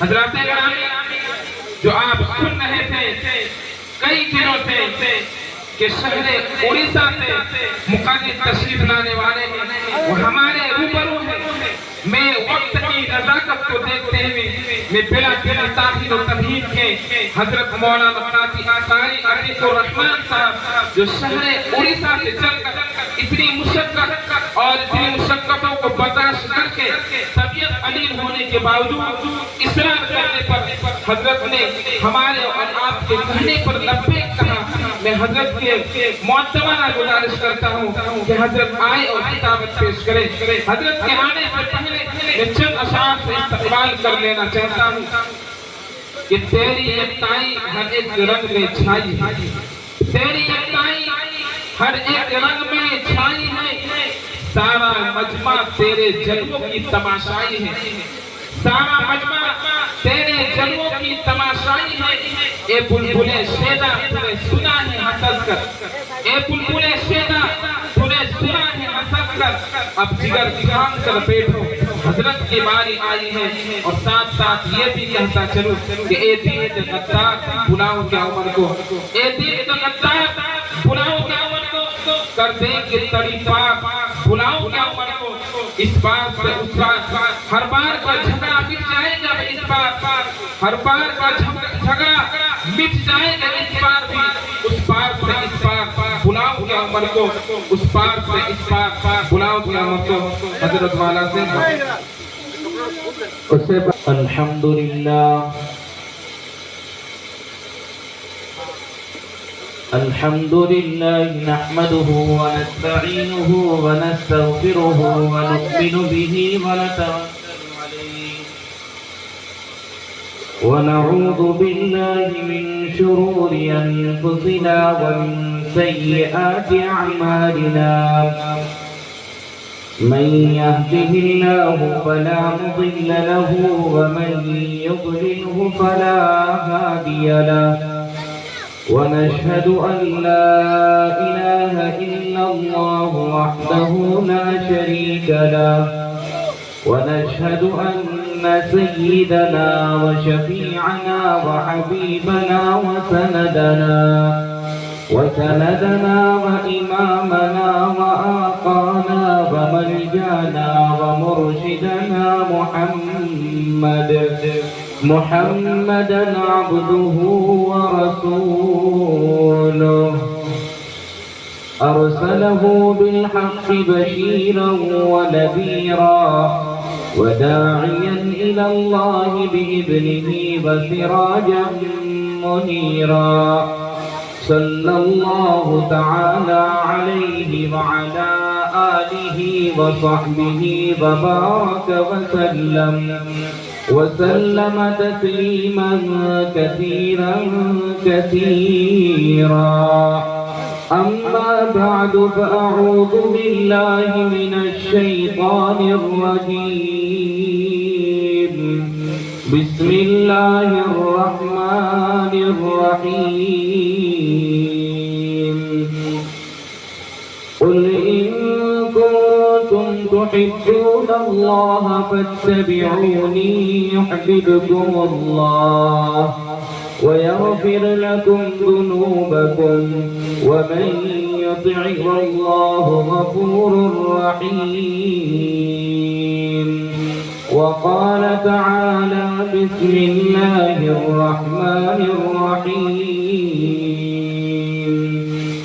حضرات گرامی، جو آپ سن رہے تھے کئی دنوں سے کہ شہر اڑیسہ سے مقدس تشریف لانے والے ہیں، وہ ہمارے روبرو ہیں۔ میں وقت کی نزاکت کو دیکھتے ہوئے میں بلا کسی تاخیر و تمہید کے حضرت مولانا قاضی قاری عتیق الرحمن صاحب جو شہر اڑیسہ سے چل کر اتنی مشقت اور اتنی مشقتوں کو برداشت کر کے طبیعت علیل ہونے کے باوجود اصرار کرنے پر حضرت نے ہمارے اور آپ کے کہنے پر لبیک کہا۔ میں حضرت کے معتبرہ گزارش کرتا ہوں کہ حضرت آئے اور خطابت پیش کرے۔ حضرت کے آنے سے پہلے میں چند اشعار سے استقبال کر لینا چاہتا ہوں کہ تیری یکتائی ہر ایک رنگ میں چھائی ہے، تیری یکتائی ہر ایک رنگ میں چھائی ہے، سارا مجمع تیرے جلووں کی تماشائی ہے، سارا مجمع تیرے جلووں کی تماشائی ہے۔ اے بلبل شیدا تمہیں سنا ہے ہنس کر، اے بلبل شیدا تمہیں سنا ہے ہنس کر، اب جگر تھام کر بیٹھو، حضرت کی باری آئی ہے۔ اور ساتھ ساتھ یہ بھی کہتا چلو کہ اے دین غدار بلاؤ کیا عمر کو، اے دین غدار بلاؤ کیا عمر کو، کر دیں گے تڑی پاک بلاؤ کیا عمر کو، اس بار سے اس بار ہر بار کا جھگڑا مٹ جائے گا، اس بار ہر بار کا جھگڑا مٹ جائے گا، اس بار بھی اس بار سے اس بار بلاؤ کیا عمر کو، اس بار سے اس بار بلاؤ کیا عمر کو۔ حضرت والا سے الحمدللہ الحمدللہ نحمده ونستعینه ونستغفره ونؤمن به ونتوکل علیہ ونعوذ باللہ من شرور انفسنا ومن سیئات اعمالنا من يهده الله فلا مضل له ومن يضلله فلا هادي له ونشهد أن لا إله إلا الله وحده لا شريك له ونشهد أن سيدنا وشفيعنا وحبيبنا وسندنا وإمامنا وآقانا وملجانا ومرشدنا محمدا عبده ورسوله أرسله بالحق بشيرا ونذيرا وداعيا إلى الله بإذنه وسراجا منيرا صلى الله تعالى عليه وعلى آله وصحبه وبارك وسلم تسليما كثيرا أما بعد فأعوذ بالله من الشيطان الرجيم بسم الله الرحمن الرحيم قل إن كنتم تحبون الله فاتبعوني يحببكم الله ويغفر لكم ذنوبكم ومن يطع الله غفور رحيم وقال تعالى بسم الله الرحمن الرحيم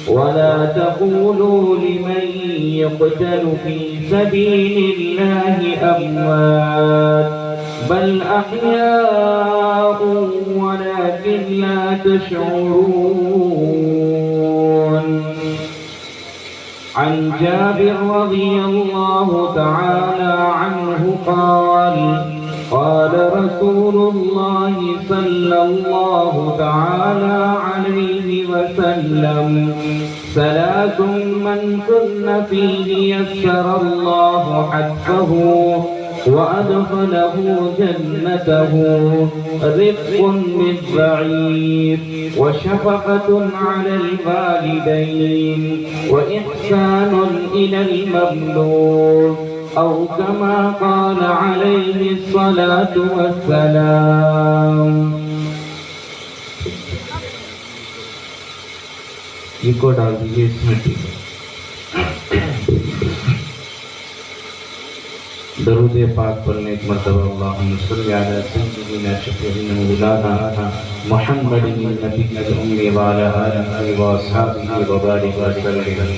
ولا تقولوا لمن يقتل في سبيل الله أموات بل أحياء ولكن لا تشعرون عن جابر رضي الله تعالى عنه قال قال رسول الله صلى الله تعالى عليه وسلم ثلاث من كن فيه يسر الله حتفه وأدخله جنته رفق بالضعيف وشفقة على الوالدين وإحسان إلى المملوك أو كما قال عليه الصلاة والسلام. یہ کو ڈال دیجیے اس میں. درود پاک پڑھنے ایک مرتبہ اللہم صلی علی سیدنا شفیعنا مولانا محمد النبی الأمی وعلی آلہ وصحبہ وبارک وسلم.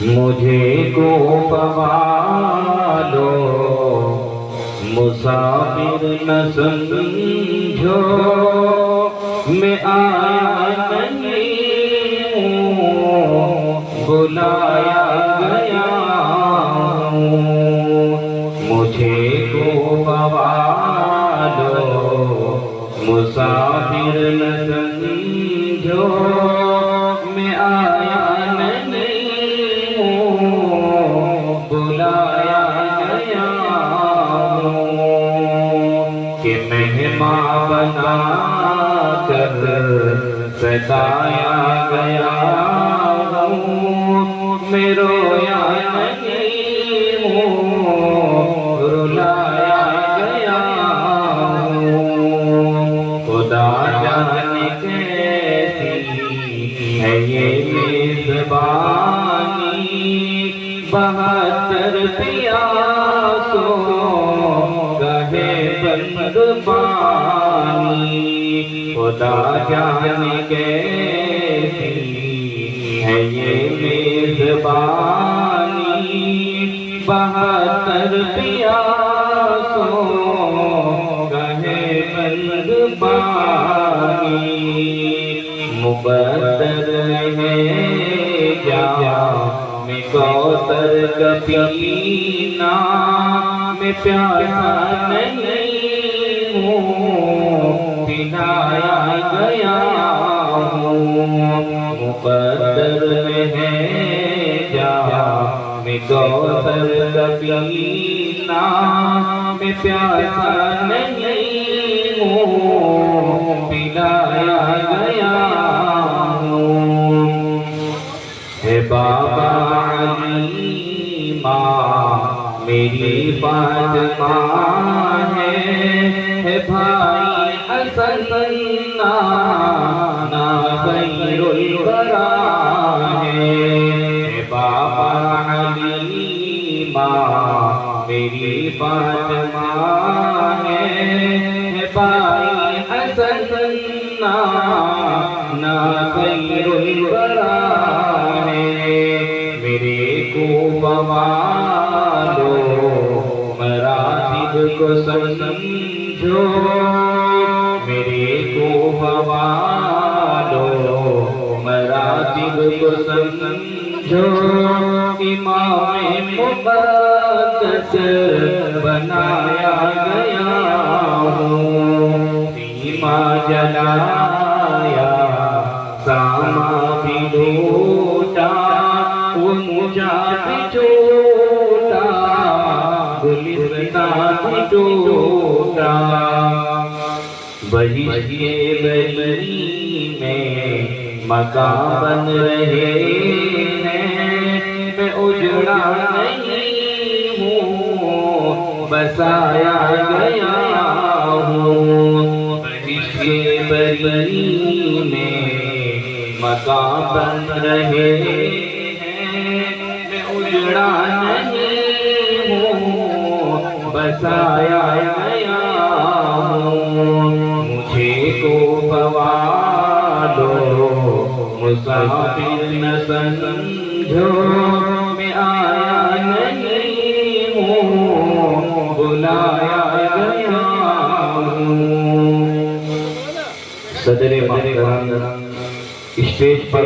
مجھے کو پوالو مسافر نہ سمجھو، میں آیا نہیں ہوں بلایا گیا ہوں. مجھے کو پوالو مسافر نہ سمجھو، میں آیا نہیں ہوں بلایا گیا ہوں. کہ مہمان بنا کر ستایا گیا ہوں، میں رویا نہیں ہوں رلایا گیا ہوں. خدا جانے کیسی ہے یہ میزبانی، 72 پیاسوں کہے بند پانی. خدا جانے کیسی ہے یہ میزبانی، 72 پیاسوں کہے بند پانی. مقدر ہے جام کوثر کا پینا، میں پیاسا نہیں ہوں پلایا گیا ہوں. مقدر ہے جام کوثر کا پینا، میں پیاسا نہیں ہوں پلایا گیا ہوں. ہے بابا علی ماں میری فاطمہ ہے بھائی حسن نانا خیر الورا ہے. بابا علی ماں میری فاطمہ ہے بھائی حسن نانا خیر الورا ہے. میرے کو پوالو مراتب کو سمجھو، میرے کو پوالو مراتب کو سمجھو. امام مقدس بنایا گیا ہوں. سیما جلایا ساما بھی لوٹا، وہ مجھا بھی ٹوٹا گلستان بھی ٹوٹا. بہشت بری میں مکان بن رہے ہیں، میں اجڑا نہیں ہوں بسایا گیا ہوں. بہشت بری میں مکان بن رہے ہیں، میں اجڑا نہیں ہوں بسایا گیا ہوں. مجھے کو پوالو مسافر نہ سمجھو، میں آیا نہیں ہوں بلایا گیا ہوں. صدر محترم اسٹیج پر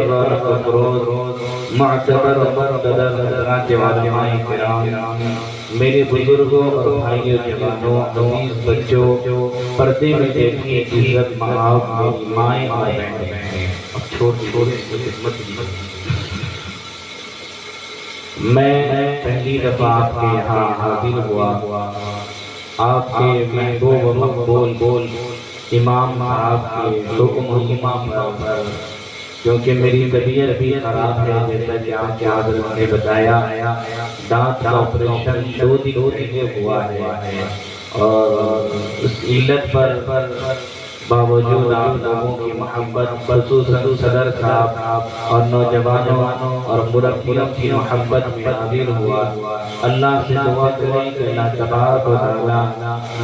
روز معتبر مقتدر حضرات علماء کرام، میرے بزرگوں اور بھائیوں جوانوں عزیز بچوں، پردے میں دیکھیں عزت مآب میری مائیں اور بہنیں. اب چھوڑ خدمت کی. میں پہلی دفعہ آپ کے یہاں حاضر ہوا. آپ کے محبوب و مقبول امام صاحب کے حکم و امام پر کیونکہ میری طبیعت بھی خراب ہے، جیسا کہ آپ کے حضرت نے بتایا، دانت کا آپریشن 2 دن پہلے ہوا ہے، اور اس علت پر باوجود آپ لوگوں کی محبت، خصوصاً صدر صاحب اور نوجوانوں اور مربیوں کی محبت میں حاضر ہوا۔ اللہ سے دعا کریں کہ اللہ تبارک و تعالیٰ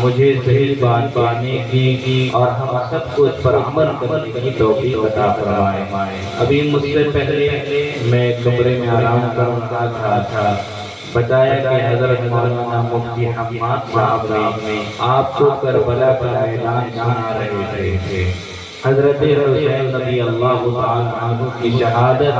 مجھے صحیح بات پانے کی اور ہم سب کو اس پر عمل کرنے کی توفیق عطا فرمائے۔ ابھی مجھ سے پہلے میں کمرے میں آرام کر رہا تھا، بتایا کہ حضرت مولانا مفتی حماد صاحب نے آپ کو کربلا کا اعلان سنا رہے تھے۔ حضرت حسین رضی اللہ تعالیٰ عنہ کی شہادت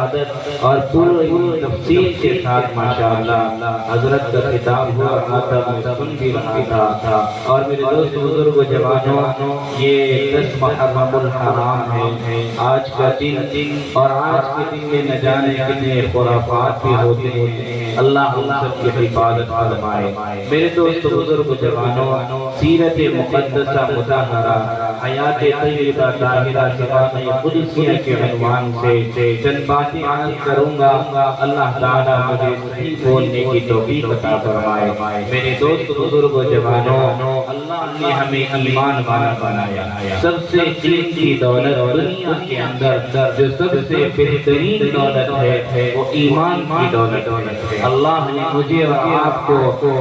اور پوری تفصیل کے ساتھ ماشاءاللہ حضرت کا خطاب ہو رہا تھا، میں سن بھی رہا تھا۔ اور میرے دوست بزرگ جوانوں، یہ 10 محرم الحرام ہے، آج کا دن، اور آج کے دن میں نہ جانے کتنے خرافات بھی ہوتے ہیں، اللہ ہم سب کی حفاظت فرمائے۔ میرے دوست بزرگ جوانوں، سیرت مقدسہ مطہرہ، حیات طیبہ طاہرہ زبان قدسیہ کے عنوان سے چند باتیں عرض کروں گا، اللہ تعالیٰ مجھے صحیح بولنے کی توفیق عطا فرمائے۔ میرے دوست بزرگ جوانوں، اللہ نے ہمیں ایمان والا بنایا۔ سب سے قیمتی دولت دنیا کے اندر جو سب سے بہترین دولت ہے وہ ایمان کی دولت ہے۔ اللہ نے مجھے اور آپ کو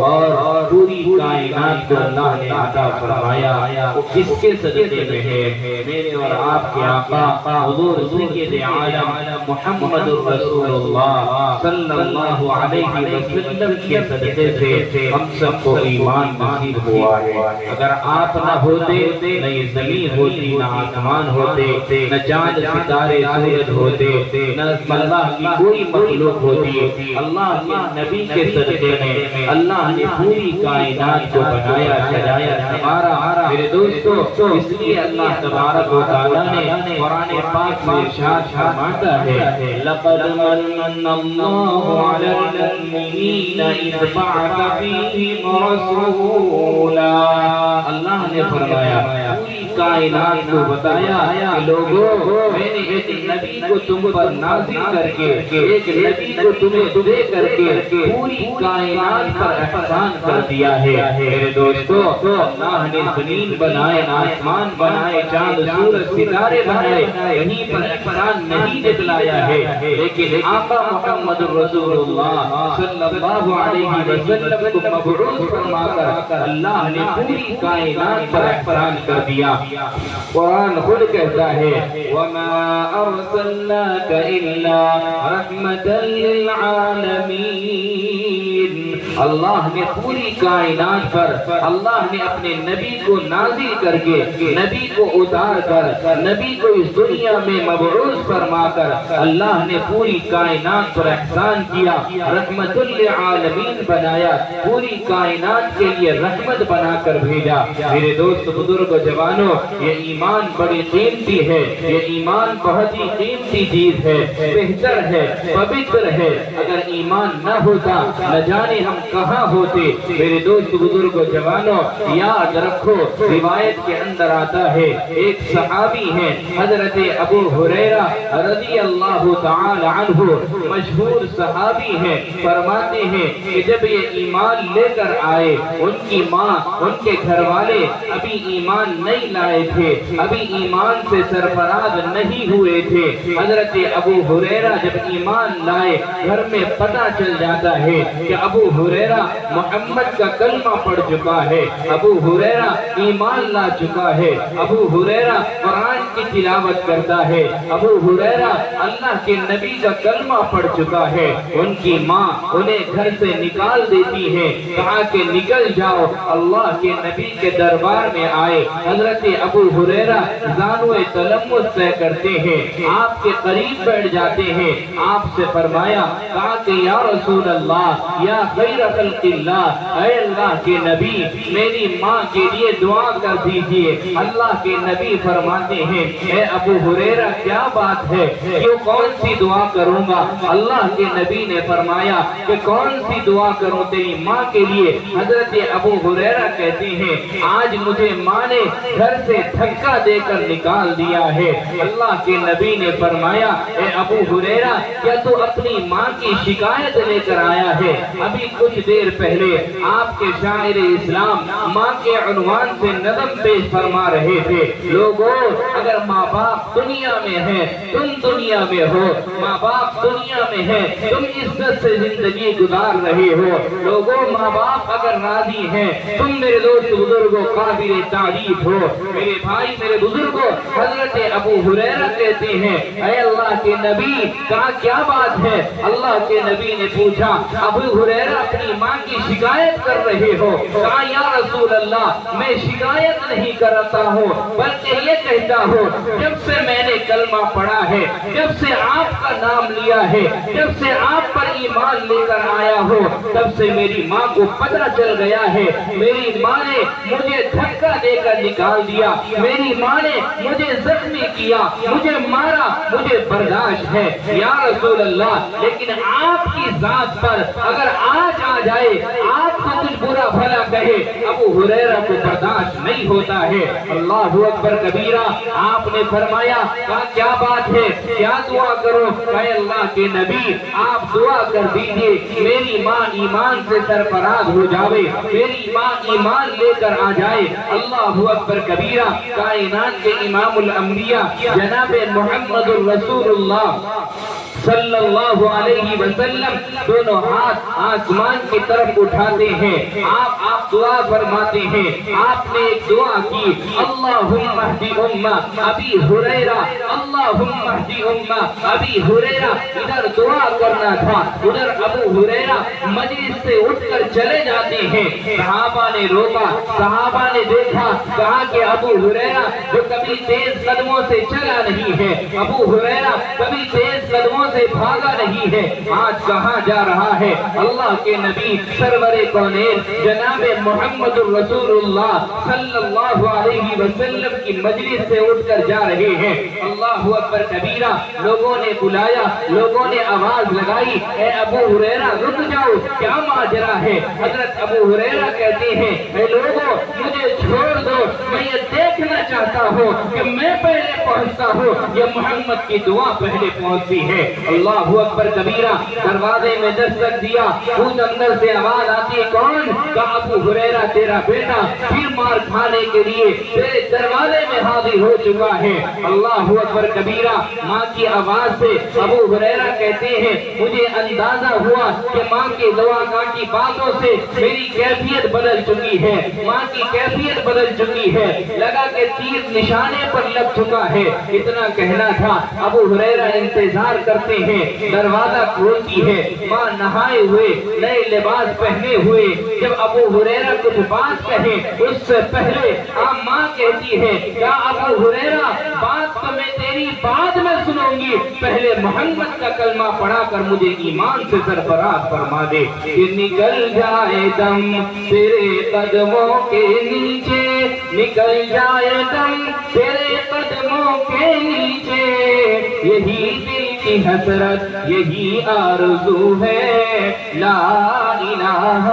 اور پوری کائنات کو اللہ نے عطا فرمایا، وہ کس کے صدقے میں ہے؟ میرے اور آپ کے آقا حضور سید عالم محمد رسول اللہ صلی اللہ علیہ وسلم کے صدقے سے ہم سب کو ایمان نصیب ہوا ہے۔ اگر آپ نہ ہوتے، نہ یہ زمین ہوتی، نہ آسمان ہوتے، نہ چاند ستارے سورج ہوتے، نہ اللہ کی کوئی مخلوق ہوتی، اللہ کے نبی کے صدقے میں اللہ نے پوری کائنات کو بنایا، سجایا، سنوارا۔ میرے دوستو، اس لیے اللہ تبارک و تعالیٰ نے قرآن پاک میں ارشاد فرماتا ہے، لقد من اللہ علی المؤمنین اذ بعث فیہم رسولا۔ اللہ نے فرمایا، پوری کائنات کو بتایا کہ لوگوں، میں نے ایک نبی کو تم پر نازل کر کے، ایک نبی کو تمہیں دے کر کے پوری کائنات پر احسان کر دیا ہے۔ میرے دوستو، اللہ نے زمین بنائے، آسمان بنائے، چاند سورج ستارے بنائے، یہیں پر احسان نہیں دکھلایا ہے، لیکن آقا محمد رسول اللہ صلی اللہ علیہ وسلم کو مبعوث فرما کر اللہ نے پوری کائنات پر احسان کر دیا۔ قرآن خود کہتا ہے، وَمَا أَرْسَلْنَاكَ إِلَّا رَحْمَةً لِلْعَالَمِينَ۔ اللہ نے پوری کائنات پر اللہ نے اپنے نبی کو نازل کر کے، نبی کو اتار کر، نبی کو اس دنیا میں مبعوث فرما کر اللہ نے پوری کائنات پر احسان کیا، رحمت للعالمین بنایا، پوری کائنات کے لیے رحمت بنا کر بھیجا۔ میرے دوست بزرگ جوانوں، یہ ایمان بڑی قیمتی ہے، یہ ایمان بہت ہی قیمتی چیز ہے، بہتر ہے، پوتر ہے۔ اگر ایمان نہ ہوتا، نہ جانے ہم کہاں ہوتے۔ میرے دوست بزرگ جوانوں، یاد رکھو، روایت کے اندر آتا ہے، ایک صحابی ہیں حضرت ابو ہریرہ رضی اللہ تعالی عنہ، مشہور صحابی ہیں، فرماتے ہیں کہ جب یہ ایمان لے کر آئے، ان کی ماں، ان کے گھر والے ابھی ایمان نہیں لائے تھے، ابھی ایمان سے سرفراز نہیں ہوئے تھے۔ حضرت ابو ہریرہ جب ایمان لائے، گھر میں پتہ چل جاتا ہے کہ ابو ہریرہ محمد کا کلمہ پڑھ چکا ہے، ابو ہریرہ ایمان لا چکا ہے، ابو ہریرہ قرآن کی تلاوت کرتا ہے، ابو ہریرہ اللہ کے نبی کا کلمہ پڑھ چکا ہے۔ ان کی ماں انہیں گھر سے نکال دیتی ہے، کہا کہ نکل جاؤ، اللہ کے نبی کے دربار میں آئے۔ حضرت ابو ہریرہ زانو تلمس طے کرتے ہیں، آپ کے قریب بیٹھ جاتے ہیں، آپ سے فرمایا، کہا کہ یا رسول اللہ، یا خیر خلق اللہ، اے اللہ کے نبی میری ماں کے لیے دعا کر دیجئے۔ اللہ کے نبی فرماتے ہیں اے ابو ہریرہ کیا بات ہے، کیوں کون سی دعا کروں گا؟ اللہ کے نبی نے فرمایا کہ کون سی دعا کروں تیری ماں کے لیے؟ حضرت ابو ہریرہ کہتے ہیں آج مجھے ماں نے گھر سے دھکا دے کر نکال دیا ہے۔ اللہ کے نبی نے فرمایا اے ابو ہریرہ کیا تو اپنی ماں کی شکایت لے کر آیا ہے؟ ابھی کچھ دیر پہلے آپ کے شاعر اسلام ماں کے عنوان سے نظم پیش فرما رہے تھے، لوگوں اگر ماں باپ دنیا میں ہیں تم دنیا میں ہو، ماں باپ دنیا میں ہیں تم عزت سے زندگی گزار رہے ہو، لوگوں ماں باپ اگر راضی ہیں تم میرے دوست بزرگوں قابل تعریف ہو۔ میرے بھائی میرے بزرگوں حضرت ابو ہریرہ کہتے ہیں اے اللہ کے نبی کہا کیا بات ہے؟ اللہ کے نبی نے پوچھا ابو ہریرہ اپنی ماں کی شکایت کر رہے ہو؟ کہا یا رسول اللہ میں شکایت نہیں کرتا ہوں بلکہ یہ کہتا ہوں جب سے میں نے کلمہ پڑھا ہے، جب سے آپ کا نام لیا ہے، جب سے آپ پر ایمان لے کر آیا ہو تب سے میری ماں کو پتہ چل گیا ہے میری ماں نے مجھے دھکا دے کر نکال دیا، میری ماں نے مجھے زخمی کیا، مجھے مارا، مجھے برداشت ہے یا رسول اللہ، لیکن آپ کی ذات پر اگر آج آ جائے آپ کو کچھ برا بھلا کہے ابو ہریرہ کو برداشت نہیں ہوتا ہے۔ اللہ اکبر کبیرہ۔ آپ نے فرمایا کیا بات ہے، کیا دعا کرو؟ اے اللہ کے نبی آپ دعا کر دیجئے میری ماں ایمان سے سرفراز ہو جاوے، میری ماں ایمان لے کر آ جائے۔ اللہ اکبر کبیرہ۔ کائنات کے امام الانبیاء جناب محمد الرسول اللہ صلی اللہ علیہ وسلم دونوں ہاتھ آسمان کی طرف اٹھاتے ہیں، آپ دعا فرماتے ہیں۔ آپ نے ایک دعا کی اللہم اہدی امہ ابی ہریرہ، اللہم اہدی امہ ابی ہریرہ۔ ادھر دعا کرنا تھا، ادھر ابو ہریرہ مجلس سے اٹھ کر چلے جاتے ہیں۔ صحابہ نے روکا، صحابہ نے دیکھا، کہا کہ ابو ہریرہ جو کبھی تیز قدموں سے چلا نہیں ہے، ابو ہریرہ کبھی تیز قدموں سے بھاگا نہیں ہے، آج کہاں جا رہا ہے؟ اللہ کے نبی سرور کونین جناب محمد الرسول اللہ صلی اللہ علیہ وسلم کی مجلس سے اٹھ کر جا رہے ہیں۔ اللہ اکبر کبیرہ۔ لوگوں نے بلایا، لوگوں نے آواز لگائی اے ابو ہریرہ رک جاؤ، کیا ماجرا ہے؟ حضرت ابو ہریرہ کہتے ہیں اے لوگوں مجھے چھوڑ دو، میں یہ دیکھنا چاہتا ہوں کہ میں پہلے پہنچتا ہوں یا محمد کی دعا پہلے پہنچتی ہے۔ اللہ اکبر کبیرہ۔ دروازے میں دستک دیا، خود اندر سے آواز آتی ہے کون؟ کہا ابو ہریرہ تیرا بیٹا پھر مار کھانے کے لیے تیرے دروازے میں حاضر ہو چکا ہے۔ اللہ اکبر کبیرہ۔ ماں کی آواز سے ابو ہریرہ کہتے ہیں مجھے اندازہ ہوا کہ ماں کی دعا کی باتوں سے میری کیفیت بدل چکی ہے، ماں کی کیفیت بدل چکی ہے، لگا کہ تیر نشانے پر لگ چکا ہے۔ اتنا کہنا تھا۔ ابو ہریرہ انتظار کرتے ہیں، دروازہ کھولتی ہے، ماں نہائے ہوئے نئے لباس پہنے ہوئے جب ابو ہریرہ کچھ بات کہے اس سے پہلے ماں کہتی ہے کیا ابو ہریرہ بات تو میں تیری بعد میں سنوں گی، پہلے محمد کا کلمہ پڑھا کر مجھے ایمان سے سرفراز فرما دے کہ نکل جائے دم تیرے قدموں کے نیچے، نکل جائے دم تیرے قدموں کے نیچے، یہی دل کی حسرت یہی آرزو ہے، لا الہ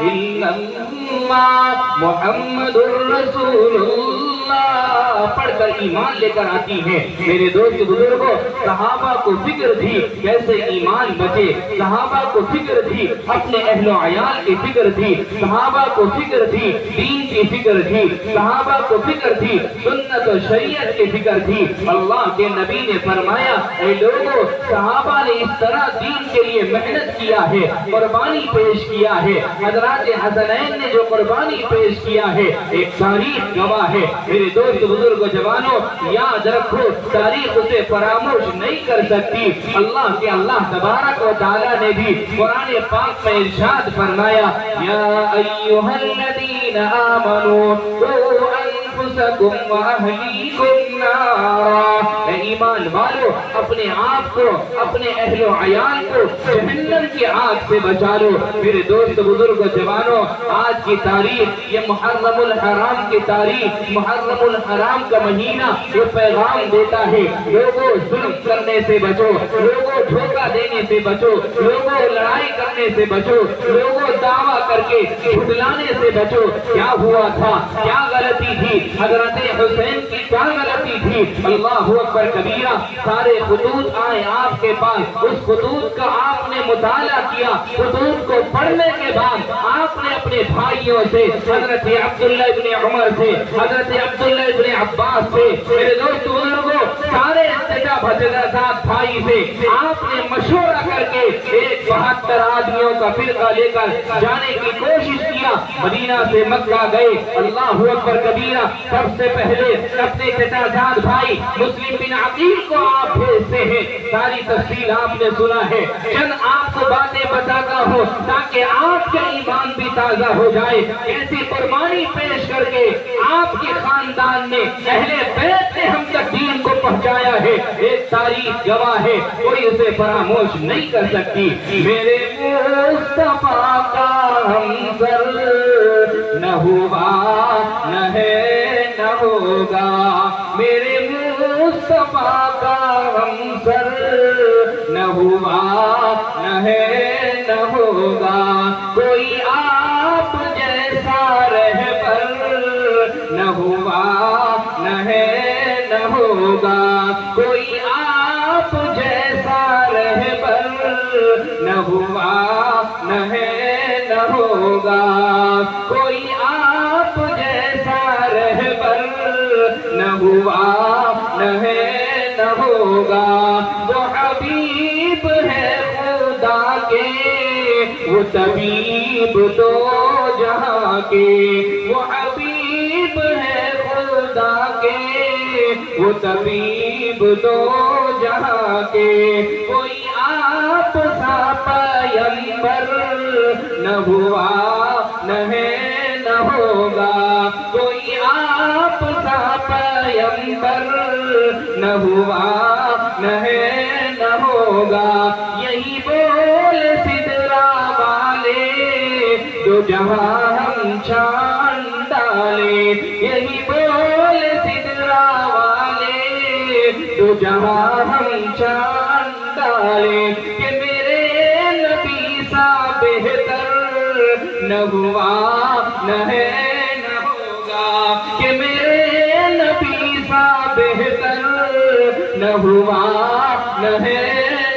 الا اللہ محمد الرسول اللہ پڑھ کر ایمان لے کر آتی ہیں۔ میرے دوست بزرگوں صحابہ کو فکر تھی کیسے ایمان بچے، صحابہ کو فکر تھی اپنے اہل و عیال کی فکر تھی، صحابہ کو فکر تھی دین کی فکر تھی، صحابہ کو فکر تھی سنت و شریعت کی فکر تھی۔ اللہ کے نبی نے فرمایا اے لوگوں صحابہ نے اس طرح دین کے لیے محنت کیا ہے، قربانی پیش کیا ہے۔ حضرات حسنین نے جو قربانی پیش کیا ہے ایک تاریخ گواہ ہے۔ میرے دوست بزرگ جوانوں یاد رکھو تاریخ اسے فراموش نہیں کر سکتی۔ اللہ تبارک و تعالی نے بھی قرآن پاک میں ارشاد فرمایا یا ایھا الذین آمنوا قوا انفسکم واہلیکم نارا، ایمان والو اپنے آپ کو اپنے اہل و عیال کو جہنم کی آگ سے بچا لو۔ میرے دوست بزرگ جوانوں، آج کی تاریخ، یہ محرم الحرام کی تاریخ، محرم الحرام کا مہینہ یہ پیغام دیتا ہے، لوگوں ظلم کرنے سے بچو، لوگوں دھوکہ دینے سے بچو، لوگوں لڑائی کرنے سے بچو، لوگوں دعویٰ کر کے جھٹلانے سے بچو۔ کیا ہوا تھا، کیا غلطی تھی حضرت حسین کی، کیا غلطی تھی؟ اللہ اکبر کبیرہ، سارے خطوط آئے آپ کے پاس، اس خطوط کا آپ نے مطالعہ کیا، خطوط کو پڑھنے کے بعد آپ نے اپنے بھائیوں سے، حضرت عبداللہ ابن عمر سے، حضرت عبداللہ ابن عباس سے، میرے دوست بزرگوں، سارے بھتیجازاد بھائی سے آپ نے مشورہ کر کے ایک 72 آدمیوں کا فرقہ لے کر جانے کی کوشش کیا، مدینہ سے مکہ گئے۔ اللہ اکبر کبیرہ، سب سے پہلے اپنے چچازاد بھائی مسلم بن عقیل کو آپ بھیجتے ہیں، ساری تفصیل آپ نے سنا ہے، چند آپ کو باتیں بتاتا ہوں تاکہ آپ کا ایمان بھی تازہ ہو جائے۔ ایسی قربانی پیش کر کے آپ کے خاندان نے، اہل بیت نے ہم تک دین کو پہنچایا ہے، ایک تاریخ گواہ ہے، کوئی اسے فراموش نہیں کر سکتی۔ میرے مصطفیٰ کا ہمسر نہ ہوا نہ ہے نہ ہوگا، میرے مصطفیٰ کا ہمسر نہ ہوا نہ ہے نہ ہوگا، کوئی آپ جیسا رہبر نہ ہوا نہ ہے نہ ہوگا، کوئی آپ جیسا رہبر نہ ہوا نہ ہے نہ ہوگا، کوئی آپ جیسا رہبر نہ ہوا نہ ہے نہ ہوگا۔ وہ حبیب ہے خدا کے، وہ طبیب دو جہاں کے، وہ حبیب ہے خدا کے، وہ طبیب دو جہاں کے، کوئی آپ سا پیغمبر نہ ہوا نہ ہے نہ ہوگا، کوئی آپ سا پیغمبر نہ ہوا نہ ہے نہ ہوگا۔ یہی بول سدرا والے جو جہاں ہم چھان ڈالے، یہی بول سدرا والے جو جہاں ہم چھان ڈالے، کہ میرے نبی سا بہتر نہ ہوا نہ ہے نہ ہوگا، کہ میرے نبی سا بہتر نہ ہوا نہ ہے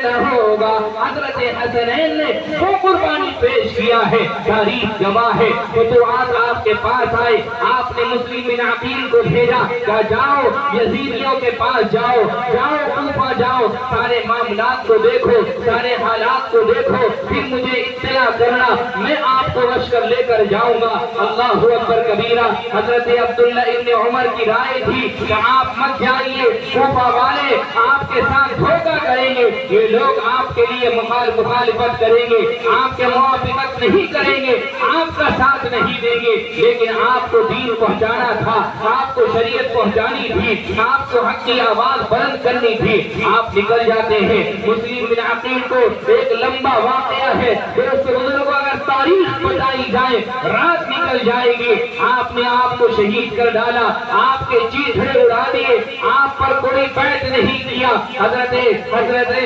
نہ ہوگا۔ حضرت حسنین نے وہ قربانی پیش کیا ہے، تاریخ گواہ ہے۔ فتوحات آپ کے پاس آئے، آپ نے مسلم بن عقیل کو بھیجا، کہا جاؤ یزیدیوں کے پاس جاؤ، جاؤ کوفہ جاؤ، سارے معاملات کو دیکھو، سارے حالات کو دیکھو، پھر مجھے اطلاع کرنا، میں آپ کو لشکر لے کر جاؤں گا۔ اللہ اکبر کبیرہ، حضرت عبداللہ ابن عمر کی رائے تھی کہ آپ مت جائیے، کوفہ والے آپ کے ساتھ دھوکہ کریں گے، یہ لوگ آپ کے لیے مخالفت کریں گے، آپ کے موافقت نہیں کریں گے، آپ کا ساتھ نہیں دیں گے، لیکن آپ کو دین پہنچانا تھا، آپ کو شریعت پہنچانی تھی، آپ کو حق کی آواز بلند کرنی تھی، آپ نکل جاتے ہیں۔ مسلم بن عقیل کو ایک لمبا واقعہ ہے، دوست بزرگوں، اگر تاریخ بتائی جائے رات نکل جائے گی۔ آپ نے آپ کو شہید کر ڈالا، آپ کے چیتڑے اڑا دیے، آپ پر کوئی بیعت نہیں کیا۔ حضرت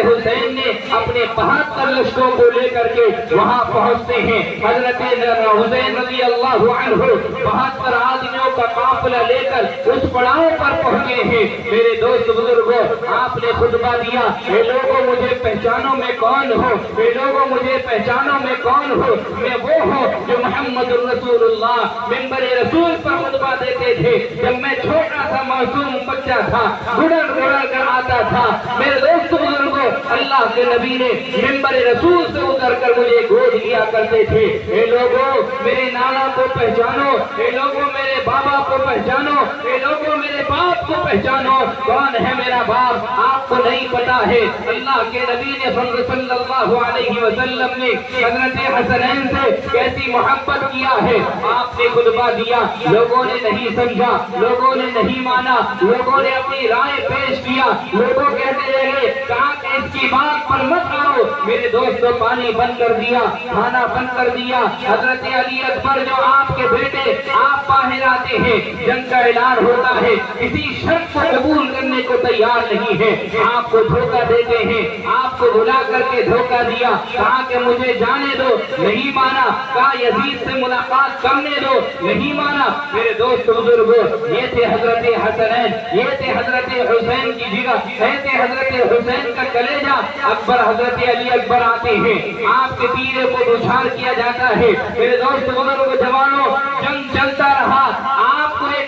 حسین نے اپنے 72 لشکروں کو لے کر کے وہاں پہنچتے ہیں۔ حضرت حسین رضی اللہ عنہ 72 آدمیوں کا قافلہ لے کر اس پڑاؤ پر پہنچے ہیں۔ میرے دوست بزرگوں، آپ نے خطبہ دیا، اے لوگوں مجھے پہچانو میں کون ہوں، اے لوگوں مجھے پہچانو میں کون ہوں، میں وہ ہوں جو محمد الرسول اللہ منبر رسول پر خطبہ دیتے تھے جب میں چھوٹا سا معصوم بچہ تھا، گڑر گڑر کر آتا تھا۔ میرے دوست بزرگوں، اللہ کے نبی نے منبر رسول سے اتر کر مجھے گود لیا کرتے تھے۔ اے لوگوں میرے نانا کو پہچانو، اے لوگوں میرے بابا کو پہچانو، اے لوگوں میرے باپ کو پہچانو۔ کون ہے میرا باپ آپ کو نہیں پتا ہے؟ اللہ کے نبی نے صلی اللہ علیہ وسلم نے حضرت حسنین سے کیسی محبت کیا ہے۔ آپ نے خطبہ دیا، لوگوں نے نہیں سمجھا، لوگوں نے نہیں مانا، لوگوں نے اپنی رائے پیش کیا، لوگوں کہتے رہے کہا کہ اس کی بات پر مت آؤ۔ میرے دوستوں پانی بند کر دیا، کھانا بند کر دیا۔ حضرت علی اکبر جو آپ کے بیٹے، آپ باہر آتے ہیں، جنگ کا اعلان ہوتا ہے، کسی شرط کو قبول کرنے کو تیار نہیں ہے، آپ کو دھوکہ دیتے ہیں، آپ کو بلا کر کے دھوکہ دیا، کہا کہ مجھے جانے دو، نہیں مانا، کہا یزید سے ملاقات کرنے دو، نہیں مانا۔ میرے دوست بزرگوں، یہ تھے حضرت حسنین، یہ تھے حضرت حسین کی جگہ، یہ تھے حضرت حسین کا کلیجہ۔ اکبر حضرت علی اکبر آتے ہیں، آپ کے تیرے کو دشار کیا جاتا ہے۔ میرے دوست بزرگوں جوانوں، جنگ چلتا رہا۔ آپ کو ایک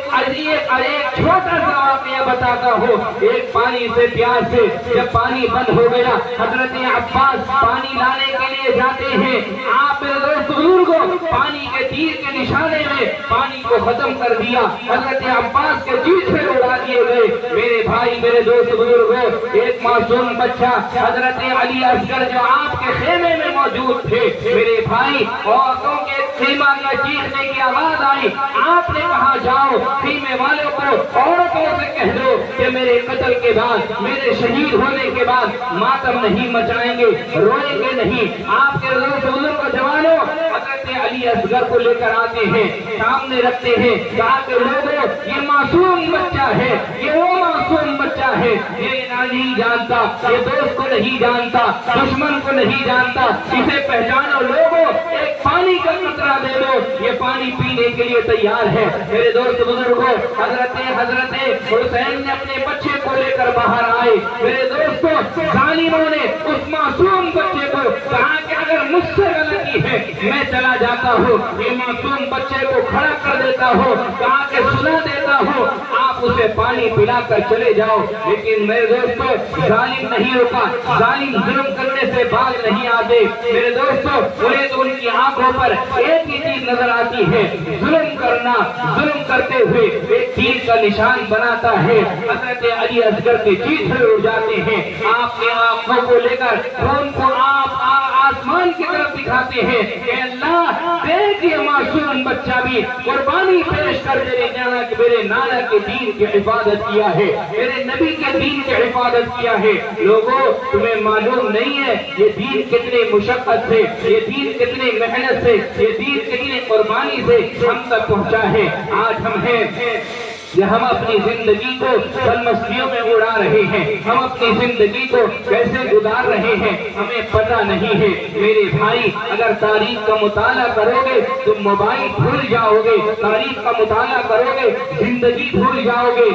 چھوٹا سا واقعہ بتاتا ہوں، ایک پانی سے پیاس سے جب پانی بند ہو گیا، حضرت عباس پانی لانے کے لیے جاتے ہیں۔ آپ میرے دوست بزرگوں پانی کے تیر کے نشانے میں پانی کو ختم کر دیا، حضرت عباس کے جیسے اڑا دیے گئے۔ میرے بھائی میرے دوست بزرگوں، ایک معصوم بچہ حضرت علی اصغر جو آپ کے خیمے میں موجود تھے، میرے بھائی عورتوں کے خیمہ کا چیخنے کی آواز آئی۔ آپ نے کہا جاؤ خیمے والوں کو عورتوں سے کہہ دو کہ میرے قتل کے بعد، میرے شہید ہونے کے بعد ماتم نہیں مچائیں گے، روئیں گے نہیں۔ آپ کے دوست بزرگ جوانوں حضرت علی اصغر کو لے کر آتے ہیں، سامنے رکھتے ہیں، کہا کہ لوگوں یہ معصوم بچہ ہے، یہ وہ معصوم بچہ ہے، یہ نہیں جانتا، یہ دوست کو نہیں جانتا، دشمن کو نہیں جانتا، اسے پہچانو لوگوں، ایک پانی کا قطرہ دے دو، یہ پانی پینے کے لیے تیار ہے۔ میرے دوست بزرگوں حضرت حسین نے اپنے بچے کو لے کر باہر آئے۔ میرے دوستوں ظالموں نے اس معصوم بچے کو کہا کہ اگر مجھ سے غلطی ہے میں چلا جاتا ہوں، یہ معصوم بچے کو کھڑا کر دیتا ہوں، کہا کہ سنا دیتا ہوں، آپ اسے پانی پلا کر چلے جاؤ۔ لیکن میرے دوستوں ظالم نہیں رکا، ظالم ظلم کرنے سے باز نہیں آتے۔ میرے دوستوں انہیں تو ان کی آنکھوں پر ایک ہی چیز نظر آتی ہے، ظلم کرنا، ظلم کرتے ہوئے ایک تیر کا نشان بناتا ہے۔ حضرت علی اصغر کے چیتھڑے اڑ جاتے ہیں، آپ کے آنکھوں کو لے کر خون کو آپ آسمان کی طرف دکھاتے ہیں کہ اللہ دیکھ یہ معصوم بچہ بھی قربانی پیش کر میرے نانا کے دین کی حفاظت کیا ہے، میرے نبی کے دین کی حفاظت کیا ہے۔ لوگوں تمہیں معلوم نہیں ہے یہ دین کتنے مشقت سے، یہ دین کتنے محنت سے، یہ دین کتنے قربانی سے ہم تک پہنچا ہے۔ آج ہم ہیں کہ ہم اپنی زندگی کو بدمستیوں میں اڑا رہے ہیں، ہم اپنی زندگی کو کیسے گزار رہے ہیں ہمیں پتہ نہیں ہے۔ میرے بھائی اگر تاریخ کا مطالعہ کرو گے تو موبائل بھول جاؤ گے، تاریخ کا مطالعہ کرو گے زندگی بھول جاؤ گے۔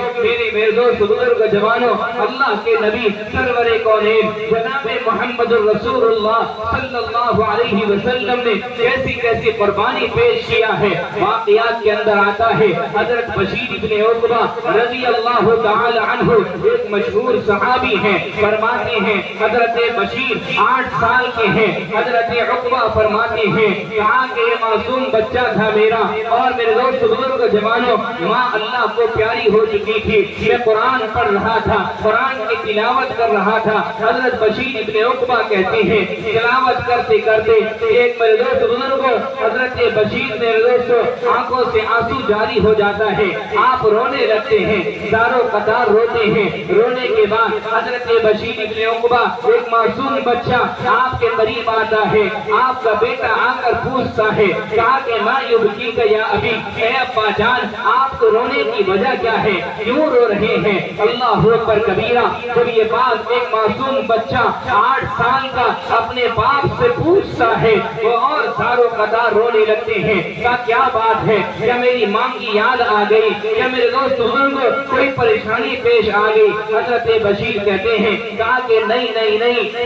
میرے دوست بزرگ جوانوں، اللہ کے نبی سرور کونین جناب محمد الرسول اللہ صلی اللہ علیہ وسلم نے کیسی کیسی قربانی پیش کیا ہے۔ واقعات کے اندر آتا ہے حضرت بشیر ابن عقبہ رضی اللہ تعالی عنہ ایک مشہور صحابی ہیں، فرماتے ہیں حضرت بشیر 8 سال کے ہیں، حضرت عقبہ فرماتے ہیں کہا کہ یہ معصوم بچہ تھا میرا، اور میرے دوست بزرگ جوانوں ماں اللہ کو پیاری ہو چکی تھی، میں قرآن پڑھ رہا تھا، قرآن کی تلاوت کر رہا تھا۔ حضرت بشیر ابن عقبہ کہتے ہیں تلاوت کرتے کرتے ایک میرے دوست بزرگوں حضرت بشیر میرے دوست آنکھوں سے آنسو جاری ہو جاتا ہے، آپ رونے لگتے ہیں، دارو قطار روتے ہیں۔ رونے کے بعد حضرت بشیر ابن عقبہ ایک معصوم بچہ آپ کے قریب آتا ہے، آپ کا بیٹا آ کر پوچھتا ہے کہا کہ ما یبکیک یا ابی، اے ابا جان آپ کو رونے کی وجہ کیا ہے، کیوں رو رہے ہیں؟ اللہ اکبر کبیرہ، جب یہ بات ایک معصوم بچہ 8 سال کا اپنے باپ سے پوچھتا ہے وہ اور دارو قطار رونے لگتے ہیں۔ کہا کیا بات ہے، کیا میری ماں کی یاد آ گئی، کیا میرے میرے دوست بزرگوں کوئی پریشانی پیش آ گئی، حضرت بشیر کہتے ہیں کہا کہ نہیں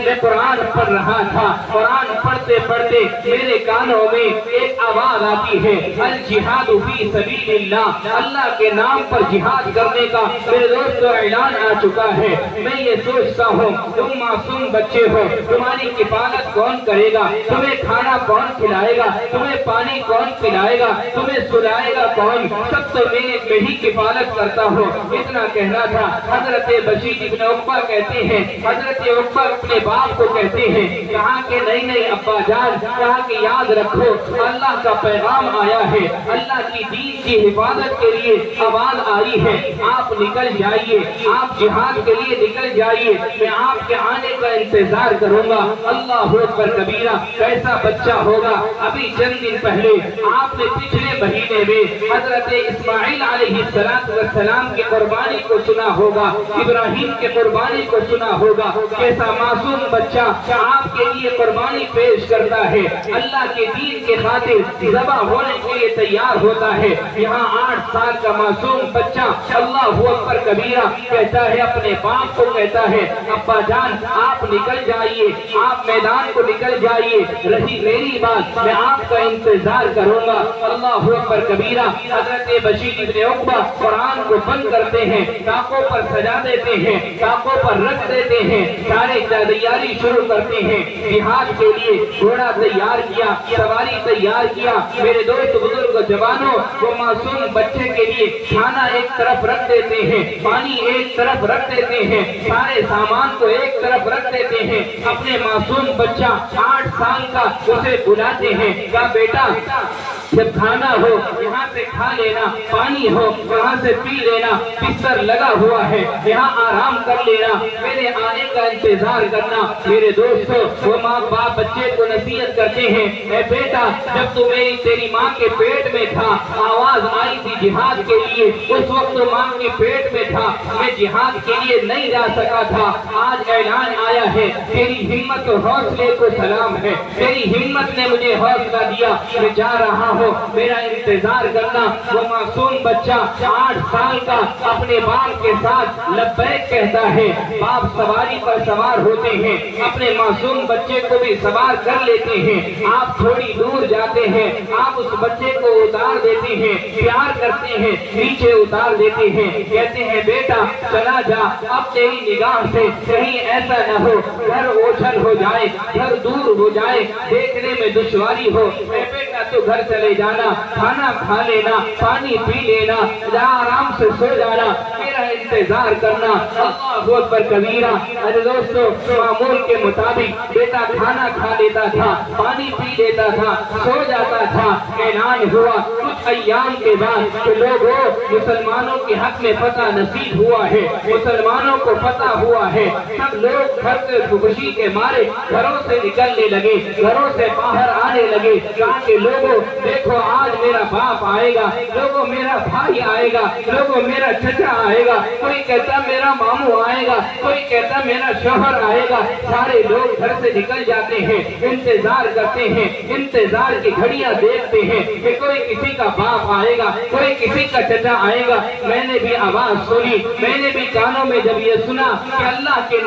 میں قرآن پڑھ رہا تھا، قرآن پڑھتے پڑھتے میرے کانوں میں ایک آواز آتی ہے الجہاد فی سبیل اللہ، اللہ کے نام پر جہاد کرنے کا میرے دوست اعلان آ چکا ہے۔ میں یہ سوچتا ہوں تم معصوم بچے ہو، تمہاری کفالت کون کرے گا، تمہیں کھانا کون کھلائے گا، تمہیں پانی کون پلائے گا، تمہیں سلائے گا کون، سب تو میں ہی کفالت کرتا ہوں۔ اتنا کہنا تھا۔ حضرت بشیر ابن عقبہ کہتے ہیں، حضرت عقبہ اپنے باپ کو کہتے ہیں، کہا کہ نہیں ابا جان، کہا کہ یاد رکھو اللہ کا پیغام آیا ہے، اللہ کی دین کی حفاظت کے لیے آواز آئی ہے، آپ نکل جائیے، آپ جہاد کے لیے نکل جائیے، میں آپ کے آنے کا انتظار کروں گا۔ اللہ اکبر کبیرہ، کیسا بچہ ہوگا۔ ابھی چند دن پہلے آپ نے پچھلے مہینے میں حضرت اسماعیل علیہ السلام کی قربانی کو سنا ہوگا، ابراہیم کے قربانی کو سنا ہوگا، کیسا معصوم بچہ آپ کے لیے قربانی پیش کرتا ہے، اللہ کے دین کے خاطر ذبح ہونے کے لیے تیار ہوتا ہے۔ یہاں 8 سال کا معصوم بچہ اللہ اکبر کبیرہ کہتا ہے، اپنے باپ کو کہتا ہے ابا جان آپ نکل جائیے، آپ میدان کو نکل جائیے، رہی میری بات، میں آپ کا انتظار کروں گا۔ اللہ اکبر کبیرہ۔ حضرت بشیر ابن عقبہ قرآن کو بند کرتے ہیں، تاکوں پر سجا دیتے ہیں، تاکوں پر رکھ دیتے ہیں، سارے تیاری شروع کرتے ہیں۔ جہاد کے لیے گھوڑا تیار کیا، سواری تیار کیا۔ میرے دوست بزرگ جوانوں، وہ معصوم بچے کے لیے کھانا ایک طرف رکھ دیتے ہیں، پانی ایک طرف رکھ دیتے ہیں، سارے سامان کو ایک طرف رکھ دیتے ہیں۔ اپنے معصوم بچہ 8 سال کا اسے بلاتے ہیں، کہا بیٹا جب کھانا ہو یہاں سے کھا لینا، پانی ہو یہاں سے پی لینا، بستر لگا ہوا ہے یہاں آرام کر لینا، میرے آنے کا انتظار کرنا۔ میرے دوستو، وہ ماں باپ بچے کو نصیحت کرتے ہیں، اے بیٹا جب تو تیری ماں کے پیٹ میں تھا آواز آئی تھی جہاد کے لیے، اس وقت تو ماں کے پیٹ میں تھا، میں جہاد کے لیے نہیں جا سکا تھا، آج اعلان آیا ہے، تیری ہمت و حوصلے کو سلام ہے، تیری ہمت نے مجھے حوصلہ دیا، میں جا رہا ہوں، میرا انتظار کرنا۔ وہ معصوم بچہ 8 سال کا اپنے باپ کے ساتھ لبیک کہتا ہے، باپ سواری پر سوار ہوتے ہیں، اپنے معصوم بچے کو بھی سوار کر لیتے ہیں، آپ تھوڑی دور جاتے ہیں، آپ اس بچے کو اتار دیتے ہیں، پیار کرتے ہیں، نیچے اتار دیتے ہیں، کہتے ہیں بیٹا چلا جا، اب تیری نگاہ سے کہیں ایسا نہ ہو گھر اوجھل ہو جائے، گھر دور ہو جائے، دیکھنے میں دشواری ہو، اے بیٹا تو گھر چلے جانا، کھانا کھا لینا، پانی پی لینا، آرام سے سو جانا، میرا انتظار کرنا۔ اللہ اکبر کبیرہ۔ ارے دوستو، معمول کے مطابق بیٹا کھانا کھا لیتا تھا، پانی پی لیتا تھا، سو جاتا تھا۔ اعلان ہوا کچھ ایام کے بعد کہ لوگوں مسلمانوں کے حق میں فتح نصیب ہوا ہے، مسلمانوں کو فتح ہوا ہے، سب لوگ گھر سے خوشی کے مارے گھروں سے نکلنے لگے، گھروں سے باہر آنے لگے، کہا کہ لوگوں دیکھو آج میرا باپ آئے گا، لوگوں میرا بھائی آئے گا، لوگوں میرا چچا آئے گا، کوئی کہتا میرا ماموں آئے گا، کوئی کہتا میرا شوہر آئے گا۔ سارے لوگ گھر سے نکل جاتے ہیں، انتظار کرتے ہیں، انتظار کی گھڑیاں دیکھتے ہیں کہ کوئی کسی کا باپ آئے گا، کوئی کسی کا چچا آئے گا۔ میں نے بھی آواز سنی، میں نے بھی کانوں میں جب یہ سنا کہ اللہ کے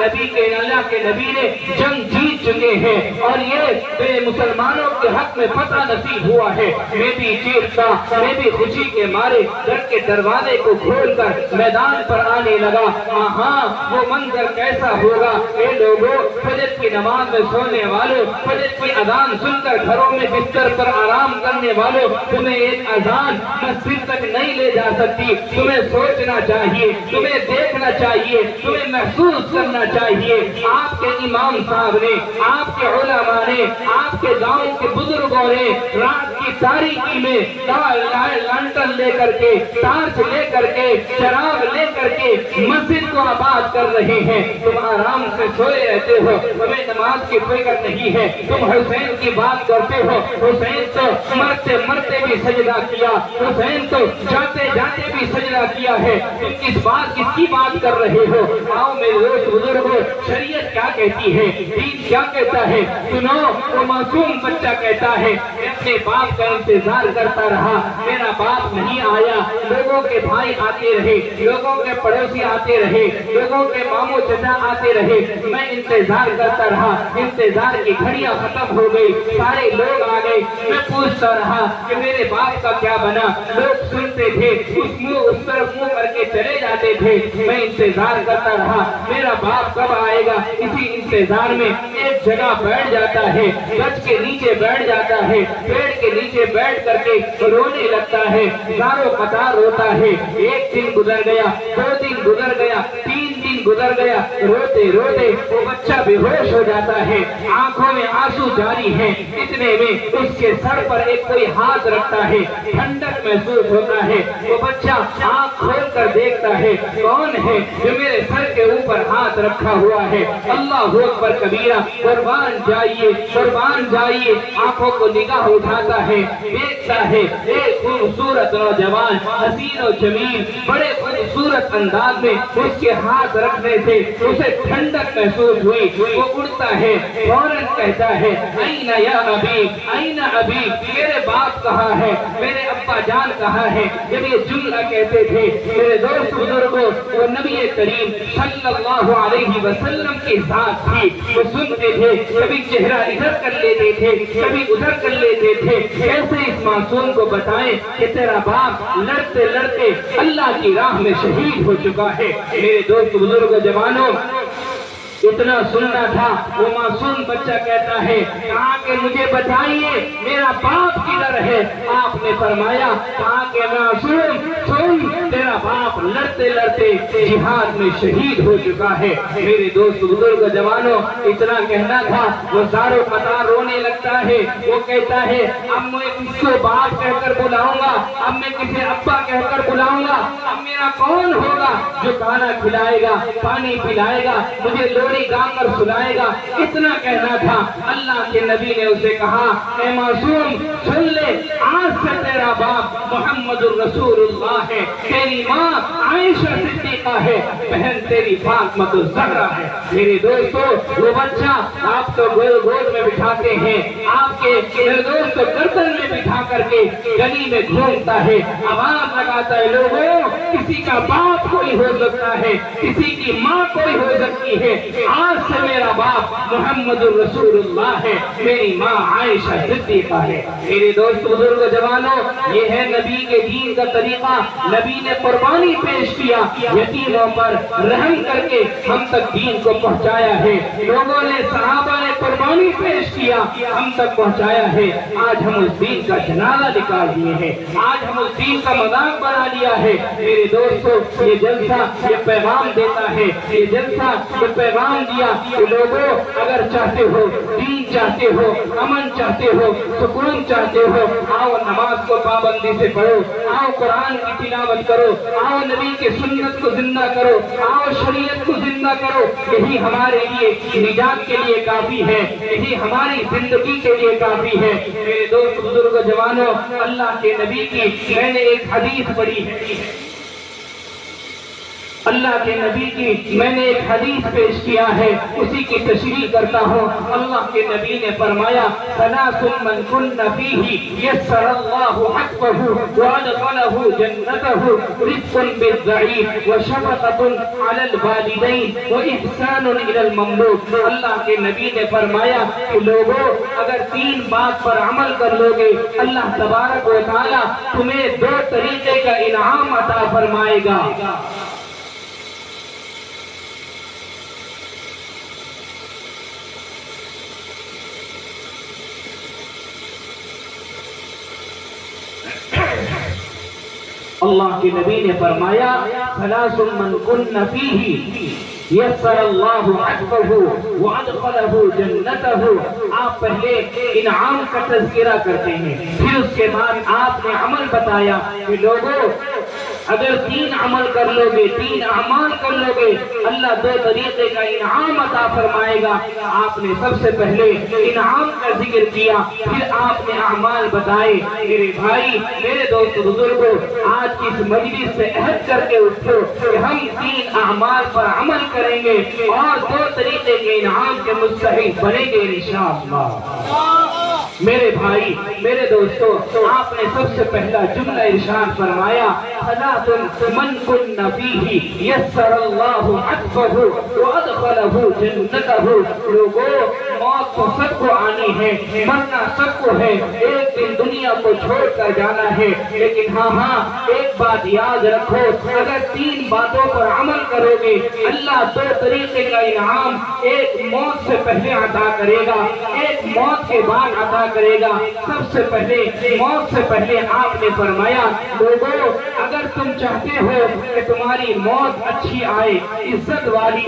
نبی نے جنگ جیت چکے ہیں اور یہ مسلمانوں کے حق میں فتح نصیب ہوا ہے، میں بھی چیختا، میں بھی خوشی کے مارے گھر کے دروازے کو کھول کر میدان پر آنے لگا۔ ہاں وہ منظر کیسا ہوگا؟ اے لوگوں، فجر کی نماز میں سونے والوں، فجر کی اذان سن کر گھروں میں بستر پر آرام کرنے والوں، تمہیں ایک اذان مسجد تک نہیں لے جا سکتی، تمہیں سوچنا چاہیے، تمہیں دیکھنا چاہیے، تمہیں محسوس کرنا چاہیے۔ آپ کے امام صاحب نے، آپ کے علماء نے، آپ کے گاؤں کے بزرگوں نے رات کی تاریکی میں لانٹن لے کر کے، ٹارچ لے کر کے، چراغ لے کر کے مسجد کو آباد کر رہے ہیں، تم آرام سے سوئے رہتے ہو، تمہیں نماز کی فکر نہیں ہے، تم حسین کی بات کرتے ہو، حسین تو مرتے مرتے بھی سجدہ کیا، حسین تو جاتے جاتے بھی سجدہ کیا ہے، تم کس کی بات کر رہے ہو؟ آؤ میرے دوست بزرگوں، شریعت کیا کہتی ہے، دین کیا کہتا ہے؟ سنو، وہ معصوم بچہ کہتا ہے میں اپنے باپ کا انتظار کرتا رہا، میرا باپ نہیں آیا، لوگوں کے بھائی آتے رہے، لوگوں کے پڑوسی آتے رہے، لوگوں کے ماموں چچا آتے رہے، میں انتظار کرتا رہا، انتظار کی گھڑیاں ختم ہو گئی، سارے لوگ آ گئے، میں پوچھتا رہا کہ میرے باپ کا کیا بنا؟ لوگ سنتے تھے، اس طرف منہ کر کے چلے جاتے تھے، میں انتظار کرتا رہا میرا باپ کب آئے گا؟ اسی انتظار میں ایک جگہ بیٹھ جاتا ہے، گچھ کے نیچے بیٹھ جاتا ہے، پیڑ کے نیچے بیٹھ کر کے رونے لگتا ہے، زاروں قطار روتا ہے، ایک دن گزر گیا، 2 دن گزر گیا، 3 دن گزر گیا، روتے روتے وہ بچہ بے ہوش ہو جاتا ہے، آنکھوں میں آنسو جاری ہیں، اتنے میں اس کے سر پر ایک کوئی ہاتھ رکھتا ہے، ٹھنڈک محسوس ہوتا ہے، وہ بچہ آنکھ کھول کر دیکھتا ہے کون ہے جو میرے سر کے اوپر ہاتھ رکھا ہوا ہے؟ اللہ اکبر کبیرہ، قربان جائیے قربان جائیے، آنکھوں کو نگاہ اٹھاتا ہے، دیکھتا ہے ایک خوبصورت نوجوان حسین و جمیل، بڑے خوبصورت انداز میں اس کے ہاتھ رکھنے سے اسے ٹھنڈک محسوس ہوئی، وہ اڑتا ہے، فوراً کہتا ہے این یا ابی، این ابی، میرے باپ کہاں ہے، میرے ابا جان کہاں ہے؟ جب یہ جملہ کہتے تھے میرے دوست بزرگوں، وہ نبی کریم صلی اللہ علیہ وسلم کی ذات تھی، وہ سنتے تھے، کبھی چہرہ ادھر کر لیتے تھے، کبھی ادھر کر لیتے تھے، کیسے اس معصوم کو بتائیں کہ تیرا باپ لڑتے لڑتے اللہ کی راہ میں شہید ہو چکا ہے؟ میرے دوست بزرگوں جوانوں، اتنا سننا تھا، وہ معصوم بچہ کہتا ہے کہا کہ مجھے بتائیے میرا باپ کدھر ہے؟ آپ نے فرمایا کہا کہ معصوم سن، تیرا باپ لڑتے لڑتے جہاد میں شہید ہو چکا ہے۔ میرے دوست بزرگ جوانوں، اتنا کہنا تھا، وہ زاروں قطار رونے لگتا ہے، وہ کہتا ہے اب میں کس کو باپ کہہ کر بلاؤں گا، اب میں کسے ابا کہہ کر بلاؤں گا، اب میرا کون ہوگا جو کھانا کھلائے گا، پانی پلائے گا، مجھے لوری گا کر سنائے گا؟ اتنا کہنا تھا، اللہ کے نبی نے اسے کہا اے معصوم سن لے، آج سے تیرا باپ محمد الرسول اللہ ہے، تیری ماں عائشہ صدیقہ ہے، بہن تیری فاطمہ الزہرا ہے۔ میرے دوستو، وہ بچہ آپ تو گود میں بٹھاتے ہیں، آپ کے میرے دوست گردن میں بٹھا کر کے گلی میں گھومتا ہے، آواز لگاتا ہے لوگوں کسی کا باپ کوئی ہو سکتا ہے، کسی کی ماں کوئی ہو سکتی ہے، آج سے میرا باپ محمد الرسول اللہ ہے، میری ماں عائشہ صدیقہ ہے۔ میرے دوست بزرگ جوانوں، یہ ہے نبی کے دین کا طریقہ، نبی نے قربانی پیش کیا، یتیموں پر رحم کر کے ہم تک دین کو پہنچایا ہے، لوگوں نے صحابہ نے قربانی پیش کیا، ہم تک پہنچایا ہے۔ آج ہم اس دین کا جنازہ نکال دیے ہیں، آج ہم اس دین کا مذاق بنا لیا ہے۔ میرے دوستو، یہ جلسہ یہ پیغام دیتا ہے، یہ جلسہ یہ پیغام دیا کہ لوگوں اگر چاہتے ہو، دین چاہتے ہو، امن چاہتے ہو، سکون چاہتے ہو، آؤ نماز کو پابندی سے پڑھو، آؤ قرآن کی تلاوت کرو، آؤ نبی کے سنت کو زندہ کرو، آؤ شریعت کو زندہ کرو، یہی ہمارے لیے نجات کے لیے کافی ہے، یہی ہماری زندگی کے لیے کافی ہے۔ میرے دوست بزرگ جوانوں، اللہ کے نبی کی میں نے ایک حدیث پڑھی ہے، اللہ کے نبی کی میں نے ایک حدیث پیش کیا ہے، اسی کی تشریح کرتا ہوں۔ اللہ کے نبی نے فرمایا ثلاث من کن فیہ یسر اللہ حقہ وادخلہ جنتہ، رزق بالضعیف وشفقۃ علی الوالدین واحسان الی المملوک۔ اللہ کے نبی نے فرمایا کہ لوگوں اگر 3 بات پر عمل کر لو گے، اللہ تبارک و تعالی تمہیں 2 طریقے کا انعام عطا فرمائے گا۔ اللہ کے نبی نے فرمایا ثلاث من کن فیہ یسر اللہ حقہ وادخلہ جنتہ۔ آپ پہلے انعام کا تذکرہ کرتے ہیں، پھر اس کے بعد آپ نے عمل بتایا کہ لوگوں اگر 3 عمل کر لوگے، 3 اعمال کر لوگے، اللہ 2 طریقے کا انعام عطا فرمائے گا۔ آپ نے سب سے پہلے انعام کا ذکر کیا، پھر آپ نے اعمال بتائے۔ میرے بھائی، میرے دوست بزرگوں، آج کی اس مجلس سے عہد کر کے اٹھو کہ ہم 3 اعمال پر عمل کریں گے اور 2 طریقے کے انعام کے مستحق بنیں گے انشاءاللہ۔ میرے بھائی، میرے دوستو، آپ نے سب سے پہلا جملہ ارشاد فرمایا، ثلاث من کن فیہ یسر اللہ عطفہ وادخلہ جنتہ۔ لوگوں، موت تو سب کو آنی ہے، مرنا سب کو ہے، ایک دن دنیا کو چھوڑ کر جانا ہے، لیکن ہاں ایک بات یاد رکھو، اگر 3 باتوں پر عمل کرو گے، اللہ 2 طریقے کا انعام ایک موت سے پہلے عطا کرے گا، ایک موت کے بعد عطا کرے گا۔ سب سے پہلے موت سے پہلے آپ نے فرمایا، لوگوں، اگر تم چاہتے ہو کہ تمہاری موت اچھی آئے، عزت والی،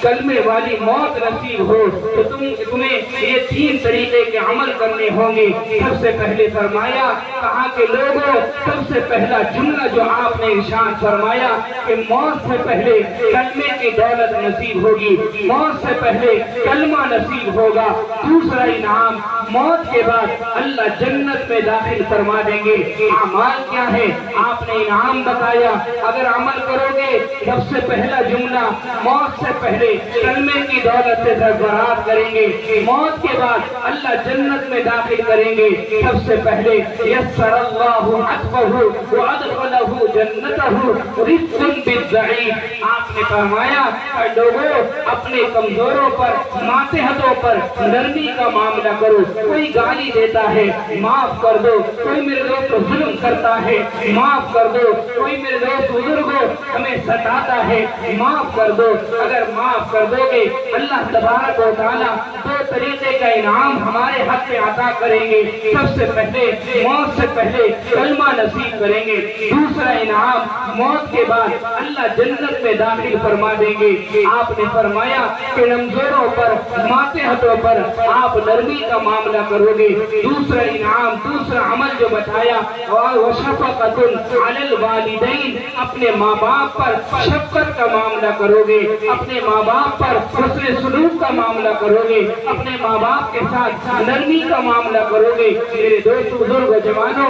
کلمے والی موت نصیب ہو، تو تمہیں یہ 3 طریقے کے عمل کرنے ہوں گے۔ سب سے پہلے فرمایا، کہا کہ لوگوں، سب سے پہلا جملہ جو آپ نے ارشاد فرمایا کہ موت سے پہلے کلمے کی دولت نصیب ہوگی، موت سے پہلے کلمہ نصیب ہوگا۔ دوسرا انعام، موت کے بعد اللہ جنت میں داخل فرما دیں گے۔ اعمال کیا ہے؟ آپ نے انعام بتایا، اگر عمل کرو گے، سب سے پہلا جملہ، موت سے پہلے کلمے کی دولت سے سرفراز کریں گے، موت کے بعد اللہ جنت میں داخل کریں گے۔ سب سے پہلے یسر اللہ عطفہ وادخلہ جنتہ رزق بالضعیف۔ آپ نے فرمایا، لوگوں، اپنے کمزوروں پر، ماتحتوں پر نرمی کا معاملہ کرو۔ کوئی گالی دیتا ہے، معاف کر دو۔ کوئی میرے دوست ظلم کرتا ہے، معاف کر دو۔ کوئی میرے دوست بزرگوں ہمیں ستاتا ہے، معاف کر دو۔ اگر معاف کر دو گے، اللہ تبارک و تعالیٰ 2 طریقے کا انعام ہمارے حق میں عطا کریں گے۔ سب سے پہلے موت سے پہلے کلمہ نصیب کریں گے۔ دوسرا انعام، موت کے بعد اللہ جنت میں داخل فرما دیں گے۔ آپ نے فرمایا کہ کمزوروں پر، ماتحتوں پر آپ نرمی کا معاملہ کرو گے۔ دوسرا انعام، دوسرا عمل جو بتایا، وشفقۃ علی الوالدین، اپنے ماں باپ پر شفقت کا معاملہ کرو گے، اپنے ماں باپ پر حسن سلوک کا معاملہ کرو گے، اپنے ماں باپ کے ساتھ نرمی کا معاملہ کرو گے۔ میرے دوست بزرگ و جوانوں،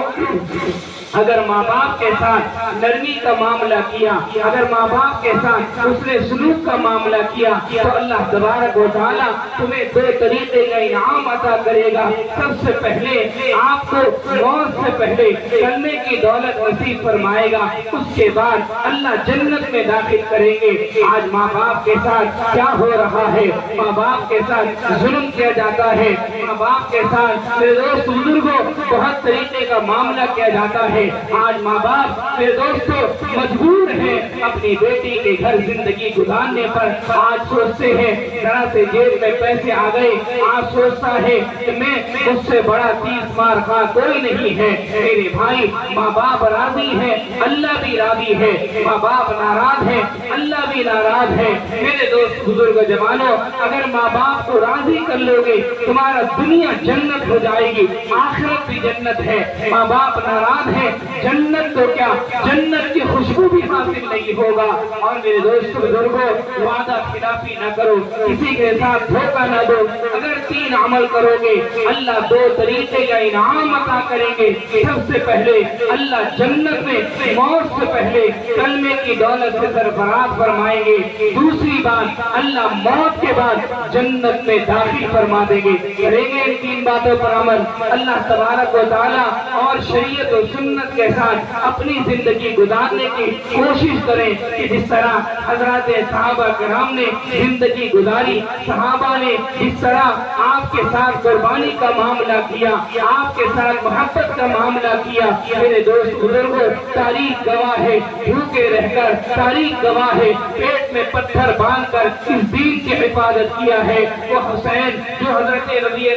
اگر ماں باپ کے ساتھ نرمی کا معاملہ کیا، اگر ماں باپ کے ساتھ حسن سلوک کا معاملہ کیا، تو اللہ تبارک و تعالیٰ تمہیں 2 طریقے کا انعام عطا کرے گا۔ سب سے پہلے آپ کو موت سے پہلے کلمے کی دولت نصیب فرمائے گا، اس کے بعد اللہ جنت میں داخل کریں گے۔ آج ماں باپ کے ساتھ کیا ہو رہا ہے؟ ماں باپ کے ساتھ ظلم کیا جاتا ہے، ماں باپ کے ساتھ میرے دوست بزرگوں بہت طریقے کا معاملہ کیا جاتا ہے۔ آج ماں باپ میرے دوستوں مجبور ہیں اپنی بیٹی کے گھر زندگی گزارنے پر۔ آج سوچتے ہیں ذرا سے جیب میں پیسے آ گئے، آج سوچتا ہے کہ میں مجھ سے بڑا 30 مار خواہ کوئی نہیں ہے۔ میرے بھائی، ماں باپ راضی ہے، اللہ بھی راضی ہے، ماں باپ ناراض ہے، اللہ بھی ناراض ہے۔ میرے دوست بزرگ جوانوں، اگر ماں باپ کو راضی کر لو گے، تمہارا دنیا جنت ہو جائے گی، آخرت بھی جنت ہے۔ ماں باپ ناراض ہے، جنت تو کیا، جنت کی خوشبو بھی حاصل نہیں ہوگا۔ اور میرے دوست بزرگوں، وعدہ خلافی نہ کرو، کسی کے ساتھ دھوکہ نہ دو۔ اگر 3 عمل کرو گے، اللہ 2 طریقے کا انعام عطا کریں گے۔ سب سے پہلے اللہ جنت میں موت سے پہلے کلمے کی دولت سے سرفراز فرمائیں گے۔ دوسری بات، اللہ موت کے بعد جنت میں داخل فرما دیں گے۔ کریں گے ان 3 باتوں پر عمل، اللہ تبارک و تعالیٰ اور شریعت و سنت کے ساتھ اپنی زندگی گزارنے کی کوشش کریں کہ جس طرح حضرات صحابہ کرام نے زندگی گزاری، صحابہ نے جس طرح آپ کے ساتھ قربانی کا معاملہ کیا، آپ کے ساتھ محبت کا معاملہ کیا۔ میرے دوست بزرگوں، تاریخ گواہ ہے، بھوکے رہ کر، تاریخ گواہ ہے، پیٹ میں پتھر باندھ کر اس دین کی حفاظت کیا ہے۔ وہ حسین جو حضرت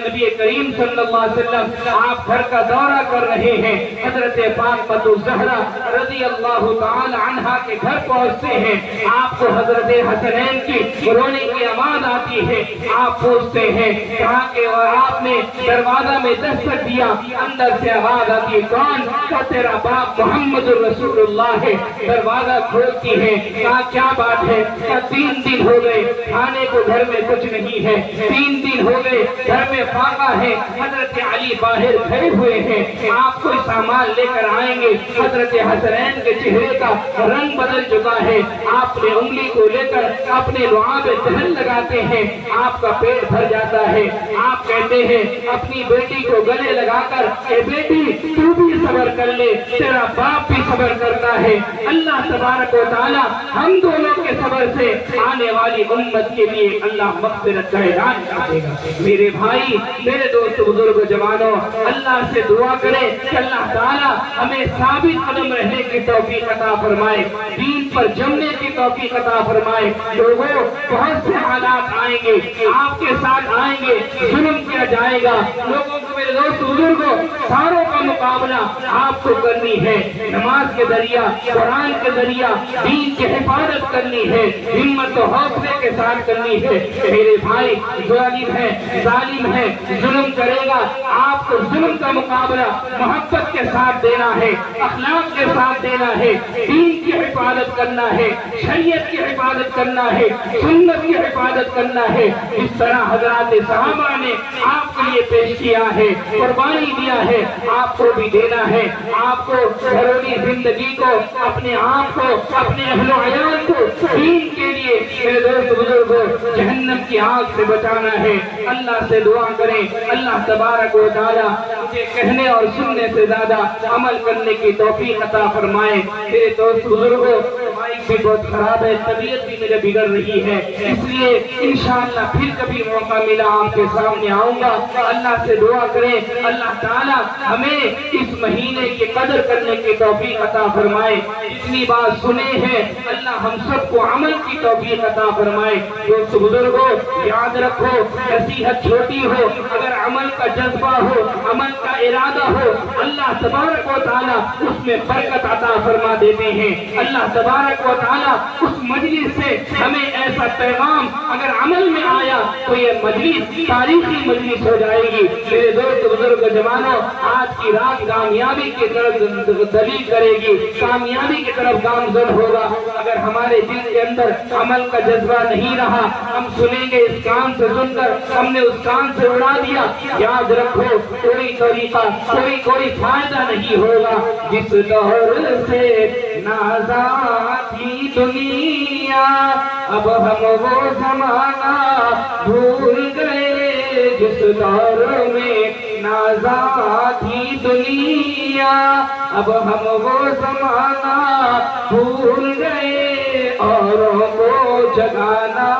نبی کریم صلی اللہ علیہ وسلم آپ گھر کا دورہ کر رہے ہیں، حضرت فاطمہ الزہرا رضی اللہ تعالی عنہا کے گھر پہنچتے ہیں، آپ کو حضرت حسنین کی رونے کی آواز آتی ہے، آپ پوچھتے ہیں کہاں کے، اور آپ نے دروازہ میں دستک دیا، اندر سے آواز آتی ہے کون؟ کہا تیرا باپ محمد الرسول اللہ ہے۔ دروازہ کھولتی ہے، کہا کیا بات ہے؟ کہا 3 دن ہو گئے کھانے کو گھر میں کچھ نہیں ہے، 3 دن ہو گئے گھر میں فاقہ ہے، حضرت علی باہر کھڑے ہوئے ہیں، آپ کوئی سامان لے کر آئیں گے۔ حضرت حسنین کے چہرے کا رنگ بدل چکا ہے، آپ نے انگلی کو لے کر اپنے لعاب دہن لگاتے ہیں، آپ کا پیٹ بھر جاتا ہے۔ آپ کہتے ہیں اپنی بیٹی کو گلے لگا کر، اے بیٹی تو بھی صبر کر لے، تیرا باپ بھی صبر کرتا ہے۔ اللہ تبارک و تعالی ہم دونوں کے صبر سے آنے والی امت کے لیے اللہ مغفرت کا اعلان کر دے گا۔ میرے بھائی، میرے دوست، بزرگ، جوانوں، اللہ سے دعا کریں کہ اللہ تعالی ہمیں ثابت قدم رہنے کی توفیق عطا فرمائے، دین پر جمنے کی توفیق عطا فرمائے۔ لوگوں، بہت سے حالات آئیں گے، آپ کے ساتھ آئیں گے، ظلم کیا جائے گا، لوگوں کو، میرے دوست بزرگوں، ساروں کا مقابلہ آپ کو کرنی ہے، نماز کے ذریعہ، قرآن کے ذریعہ دین کی حفاظت کرنی ہے، ہمت و حوصلے کے ساتھ کرنی ہے۔ میرے بھائی، ظالم ہے، ظلم کرے گا، آپ کو ظلم کا مقابلہ محبت کے ساتھ دینا ہے، اخلاق کے ساتھ دینا ہے، دین کی حفاظت کرنا ہے، شریعت کی حفاظت کرنا ہے، سنت کی حفاظت کرنا ہے۔ اس طرح حضرات صحابہ نے آپ کے لیے پیش کیا ہے، قربانی دیا ہے، آپ کو بھی دینا ہے۔ آپ کو گھریلو زندگی کو، اپنے آپ کو، اپنے اہل و عیال کو دین کے لیے، میرے دوست بزرگوں، جہنم کی آگ سے بچانا ہے۔ اللہ سے دعا کریں، اللہ تبارک و تعالی مجھے کہنے اور سننے سے زیادہ عمل کرنے کی توفیق عطا فرمائے۔ میرے دوست بزرگوں، مائک بھی بہت خراب ہے، طبیعت بھی میرے بگڑ رہی ہے، اس لیے انشاءاللہ پھر کبھی موقع ملا آپ کے سامنے آؤں گا۔ اللہ سے دعا کریں اللہ تعالی ہمیں اس مہینے کی قدر کرنے کی توفیق عطا فرمائے۔ جتنی بات سنے ہیں اللہ ہم سب کو عمل کی توفیق عطا فرمائے۔ دوست بزرگوں، یاد رکھو، نصیحت چھوٹی ہو، اگر عمل کا جذبہ ہو، عمل کا ارادہ ہو، اللہ تبارک و تعالی اس میں برکت عطا فرما دیتے ہیں۔ اللہ تبارک و تعالی اس مجلس سے ہمیں ایسا پیغام اگر عمل میں آیا تو یہ مجلس تاریخی مجلس ہو جائے گی۔ میرے دوست بزرگ جوانوں، آج کی رات کامیابی کی طرف دلیل کرے گی، کامیابی کی طرف گامزن ہوگا۔ اگر ہمارے دل کے اندر عمل کا جذبہ نہیں رہا، ہم سنیں گے اس کان سے سن کر ہم نے اس کان سے اڑا دیا، یاد رکھو کوئی طریقہ، کوئی فائدہ نہیں ہوگا۔ جس دور سے نازاں تھی دنیا، اب ہم وہ زمانہ بھول گئے، جس دور میں نازاں تھی دنیا، اب ہم وہ زمانہ بھول گئے، اوروں کو جگانا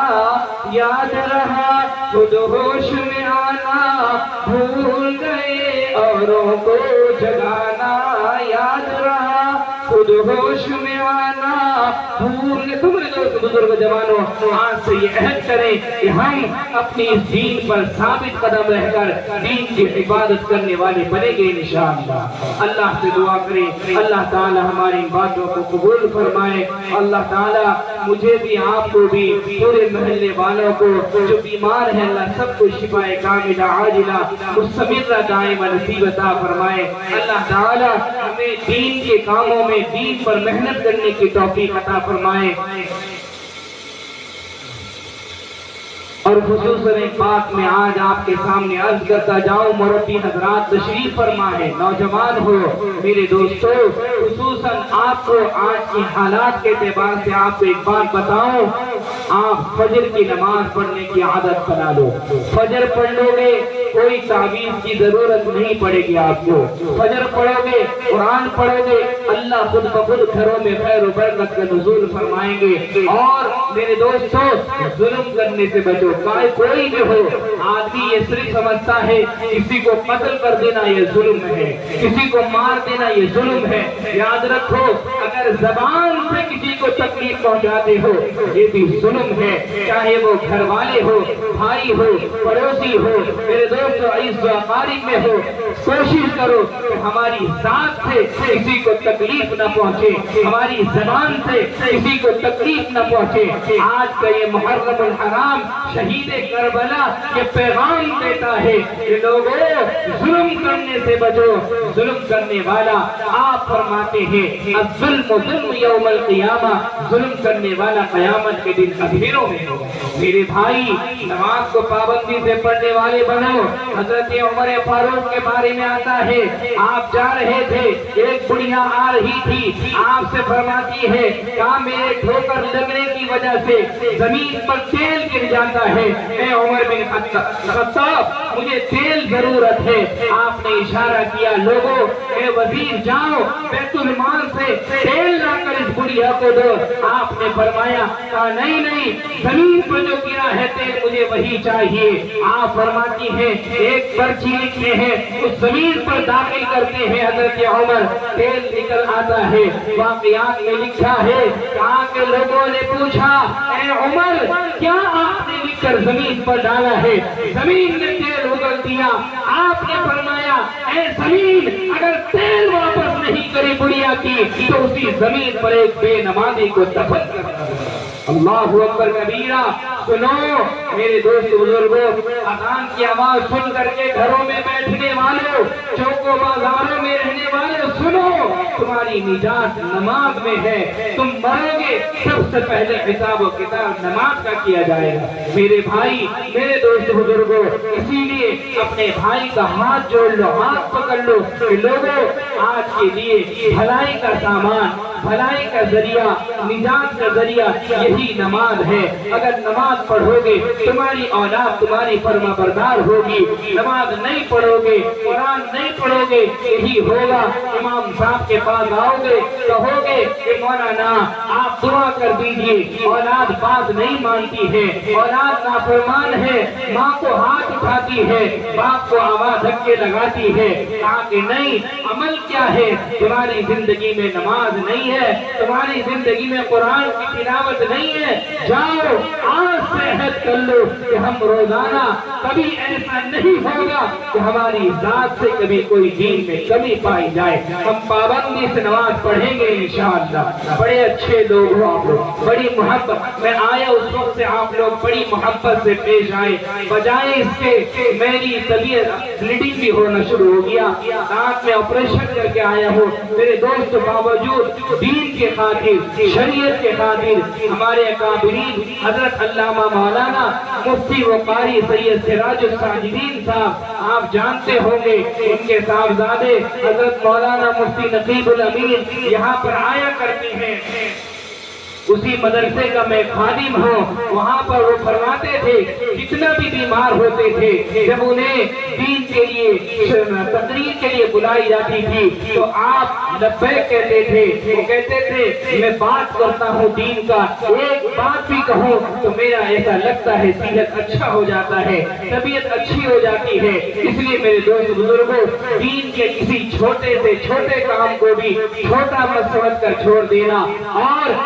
یاد رہا، خود ہوش میں آنا بھول گئے، اوروں کو جگانا یاد رہا، خود ہوش میں آنا بھول گئے۔ تمہارے دوست بزرگ جوانوں، آج سے یہ عہد کریں کہ ہم اپنی اس دین پر ثابت قدم رہ کر دین کی عبادت کرنے والے بنیں گے انشاءاللہ۔ اللہ سے دعا کریں اللہ تعالی ہماری باتوں کو قبول فرمائے۔ اللہ تعالی مجھے بھی، آپ کو بھی، پورے محلے والوں کو جو بیمار ہیں، اللہ سب کو شفاء کاملہ عاجلہ مستمرہ دائمہ نصیب عطا فرمائے۔ اللہ تعالی ہمیں دین کے کاموں میں دین پر محنت کرنے کی توفیق عطا فرمائے۔ اور خصوصاً ایک بات میں آج آپ کے سامنے عرض کرتا جاؤں، مربی حضرات تشریف فرما ہے، نوجوان ہو، میرے دوستو، خصوصاً آپ کو آج کی حالات کے اعتبار سے آپ کو ایک بات بتاؤں، آپ فجر کی نماز پڑھنے کی عادت بنا لو۔ فجر پڑھ لو گے، کوئی تعویذ کی ضرورت نہیں پڑے گی آپ کو۔ فجر پڑھو گے، قرآن پڑھو گے، اللہ خود بخود گھروں میں خیر و برکت کا نزول فرمائیں گے۔ اور میرے دوستو، ظلم کرنے سے بچو، کوئی بھی ہو، آدمی یہ صرف سمجھتا ہے کسی کو قتل کر دینا یہ ظلم ہے، کسی کو مار دینا یہ ظلم ہے۔ یاد رکھو، اگر اگر زبان سے کسی کو تکلیف پہنچاتے ہو یہ بھی ظلم ہے، چاہے وہ گھر والے ہو، بھائی ہو، پڑوسی ہو، میرے دوست عزیز و اقارب میں ہو، کوشش کرو کہ ہماری ذات سے کسی کو تکلیف نہ پہنچے، ہماری زبان سے کسی کو تکلیف نہ پہنچے۔ آج کا یہ محرم الحرام شہید کربلا یہ پیغام دیتا ہے کہ لوگوں ظلم کرنے سے بچو، ظلم کرنے والا آپ فرماتے ہیں الظلم ظلم یوم القیامہ، ظلم کرنے والا قیامت کے دن اندھیروں میں ہوگا۔ میرے بھائی نماز کو پابندی سے پڑھنے والے بنو۔ حضرت عمر فاروق کے بارے میں آتا ہے آپ جا رہے تھے، ایک بڑھیا آ رہی تھی، آپ سے فرماتی ہے کہا میرے ٹھوکر لگنے کی وجہ سے زمین پر تیل گر جاتا ہے، اے عمر بن خطاب مجھے تیل ضرورت ہے۔ آپ نے اشارہ کیا لوگوں اے وزیر جاؤ بیت المال سے تیل لا کر اس بڑھیا کو دو۔ آپ نے فرمایا کہا نہیں نہیں، زمین پر جو گرا ہے تیل مجھے وہی چاہیے۔ آپ فرماتی ہیں ایک پرچی لکھتے ہیں، اس زمین پر داخل کرتے ہیں حضرت عمر، تیل نکل آتا ہے۔ واقعات میں لکھا ہے کہاں کے لوگوں نے پوچھا اے عمر کیا آپ نے لکھ کر زمین پر ڈالا ہے؟ زمین نے تیل اگل دیا۔ آپ نے فرمایا اے زمین اگر تیل واپس نہیں کری بڑھیا کی تو اسی زمین پر ایک بے نمازی کو دفن کرنا ہے۔ اللہ اکبر کبیرہ۔ سنو میرے دوست بزرگوں، اذان کی آواز سن کر کے گھروں میں بیٹھنے والوں، چوکوں بازاروں میں رہنے والوں، سنو تمہاری نجات نماز میں ہے۔ تم مرو گے سب سے پہلے حساب و کتاب نماز کا کیا جائے گا۔ میرے بھائی میرے دوست بزرگوں، اسی لیے اپنے بھائی کا ہاتھ جوڑ لو، ہاتھ پکڑ لو کہ لوگوں آج کے لیے بھلائی کا سامان، بھلائی کا ذریعہ، نجات کا ذریعہ یہی نماز ہے۔ اگر نماز پڑھو گے تمہاری اولاد تمہاری فرما بردار ہوگی، نماز نہیں پڑھو گے، قرآن نہیں پڑھو گے، یہی ہوگا امام صاحب کے پاس آؤ گے کہو گے کہ مولانا آپ دعا کر دیجئے، اولاد بات نہیں مانتی ہے، اولاد نافرمان ہے، ماں کو ہاتھ اٹھاتی ہے، باپ کو آواز دھکے لگاتی ہے۔ کہا کہ نہیں، عمل کیا ہے؟ تمہاری زندگی میں نماز نہیں ہے، تمہاری زندگی میں قرآن کی تلاوت نہیں ہے، جاؤ آج سے عہد کر لو کہ ہم روزانہ کبھی ایسا نہیں ہوگا کہ ہماری ذات سے کبھی کوئی دین میں کمی پائی جائے۔ ہم پابندی سے نماز پڑھیں گے انشاءاللہ۔ بڑے اچھے لوگ ہو آپ لوگ، بڑی محبت، میں آیا اس وقت سے آپ لوگ بڑی محبت سے پیش آئے، بجائے اس کے میری طبیعت بلیڈنگ بھی ہونا شروع ہو گیا، دانت میں آپریشن کر کے آیا ہوں۔ میرے دوست باوجود دین کے خاطر، شریعت کے خاطر ہمارے اکابرین حضرت علامہ مولانا مفتی و قاری سید سراج الساجدین صاحب آپ جانتے ہوں گے، ان کے صاحبزادے حضرت مولانا مفتی نقیب الامین یہاں پر آیا کرتے ہیں۔ اسی مدرسے کا میں خادم ہوں، وہاں پر وہ فرماتے تھے کتنا بھی بیمار ہوتے تھے جب انہیں دین کے لیے تقریر کے لیے بلائی جاتی تھی تو آپ لبیک کہتے تھے۔ وہ کہتے تھے میں بات کرتا ہوں دین کا، ایک بات بھی کہوں تو میرا ایسا لگتا ہے صحت اچھا ہو جاتا ہے، طبیعت اچھی ہو جاتی ہے۔ اس لیے میرے دوست بزرگوں، دین کے کسی چھوٹے سے چھوٹے کام کو بھی چھوٹا مت سمجھ کر چھوڑ دینا، اور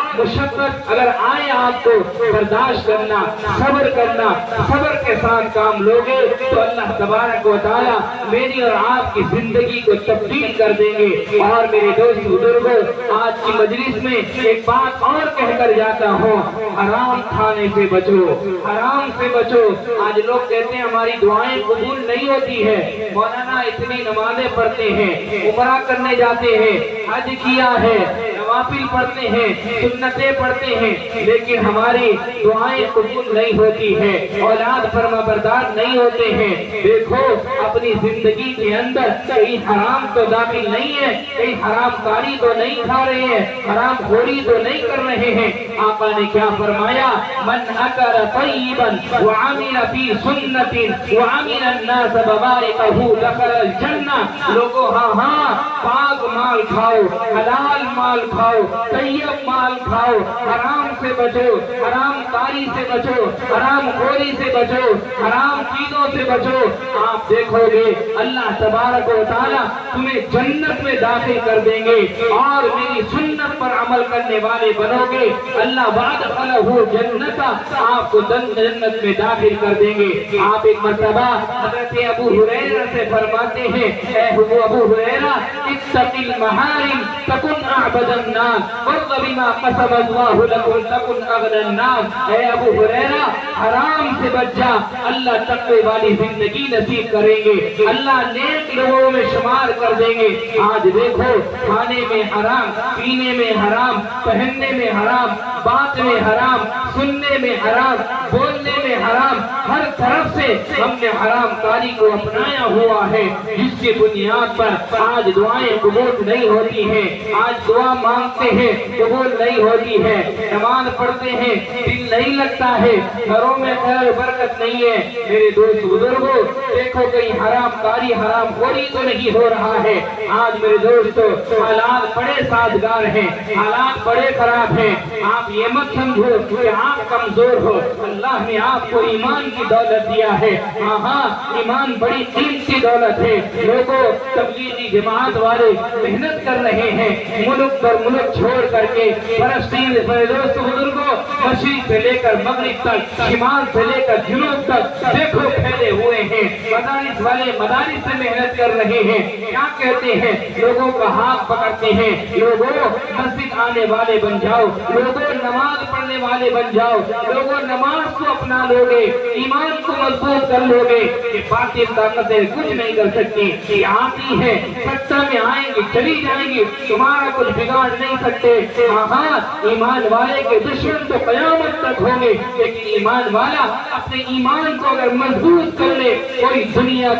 اگر آئے آپ کو برداشت کرنا، صبر کرنا، صبر کے ساتھ کام لوگے تو اللہ تبارک و تعالیٰ میری اور آپ کی زندگی کو تبدیل کر دیں گے۔ اور میرے دوست بزرگوں، آج کی مجلس میں ایک بات اور کہہ کر جاتا ہوں، حرام کھانے سے بچو، حرام سے بچو۔ آج لوگ کہتے ہیں ہماری دعائیں قبول نہیں ہوتی ہے، مولانا اتنی نمازیں پڑھتے ہیں، عمرہ کرنے جاتے ہیں، حج کیا ہے، نوافل پڑھتے ہیں، سنتیں پڑھتے ہیں، لیکن ہماری دعائیں قبول نہیں ہوتی ہیں، اولاد فرما بردار نہیں ہوتے ہیں۔ دیکھو اپنی زندگی کے اندر کہیں حرام تو داخل نہیں ہے، کہیں حرام کاری تو نہیں کھا رہے ہیں، حرام خوری تو نہیں کر رہے ہیں۔ آقا نے کیا فرمایا؟ من اکل طیبا وعمل فی سنت وعمل الناس ببارکہ دخل الجنہ۔ لوگوں ہاں پاک مال کھاؤ، حلال مال کھاؤ، کھاؤ، طیب مال کھاؤ، حرام سے بچو، حرام کاری سے بچو، حرام خوری سے بچو، حرام چیزوں سے بچو. آپ دیکھو گے اللہ تبارک و تعالیٰ تمہیں جنت میں داخل کر دیں گے اور میری سنت پر عمل کرنے والے بنو گے. اللہ وادخلہ جنت، آپ کو جنت میں داخل کر دیں گے. آپ ایک مرتبہ حضرت ابو ہریرہ سے فرماتے ہیں، اے ابو ہریرہ اتق المحارم تکن اعبد الناس وارض بما قسم اللہ لکم تکن اغنى الناس. اے ابو ہریرہ حرام سے بچ جا، اللہ تقوی والی زندگی نصیب کریں گے، اللہ نیک لوگوں میں شمار کر دیں گے. آج دیکھو کھانے میں حرام، پینے میں حرام، پہننے میں حرام، بات میں حرام، سننے میں حرام، بولنے میں حرام، ہر طرف سے ہم نے حرام کاری کو اپنایا ہوا ہے، جس کی بنیاد پر آج دعائیں قبول نہیں ہوتی ہیں، آج دعا مانگتے ہیں قبول نہیں ہوتی ہے، نماز پڑھتے ہیں دل نہیں لگتا ہے، گھروں میں خیر برکت نہیں ہے. میرے دوست بزرگوں دیکھو کہیں حرام کاری حرام خوری تو نہیں ہو رہا ہے. آج میرے دوستو حالات بڑے سازگار ہیں، حالات بڑے خراب ہیں. آپ یہ مت سمجھو کہ آپ کمزور ہو، اللہ نے آپ کو ایمان کی دولت دیا ہے. ہاں ایمان بڑی قیمتی دولت ہے. لوگوں تبلیغی جماعت والے محنت کر رہے ہیں ملک پر ملک چھوڑ کر کے، فلسطین میرے دوست بزرگوں مشرق سے لے کر مغرب تک، شمال سے لے کر جنوب تک دیکھو پھیلے ہوئے ہیں. مدارس والے مدارس سے محنت کر رہے ہیں. کیا کہتے ہیں؟ لوگوں کا ہاتھ پکڑتے ہیں، لوگوں مسجد آنے والے بن جاؤ، لوگوں نماز پڑھنے والے بن جاؤ، لوگوں نماز کو اپنا لو گے، ایمان کو مضبوط کر لو گے. یہ باطل طاقتیں کچھ نہیں کر سکتی. یہ آتی ہے سچا میں آئیں گی چلی جائیں گی، تمہارا کچھ بگاڑ نہیں سکتے. ہاں ایمان والے کے دشمن تو قیامت تک ہوں گے، لیکن ایمان والا اپنے ایمان کو اگر مضبوط کر لے کوئی دنیا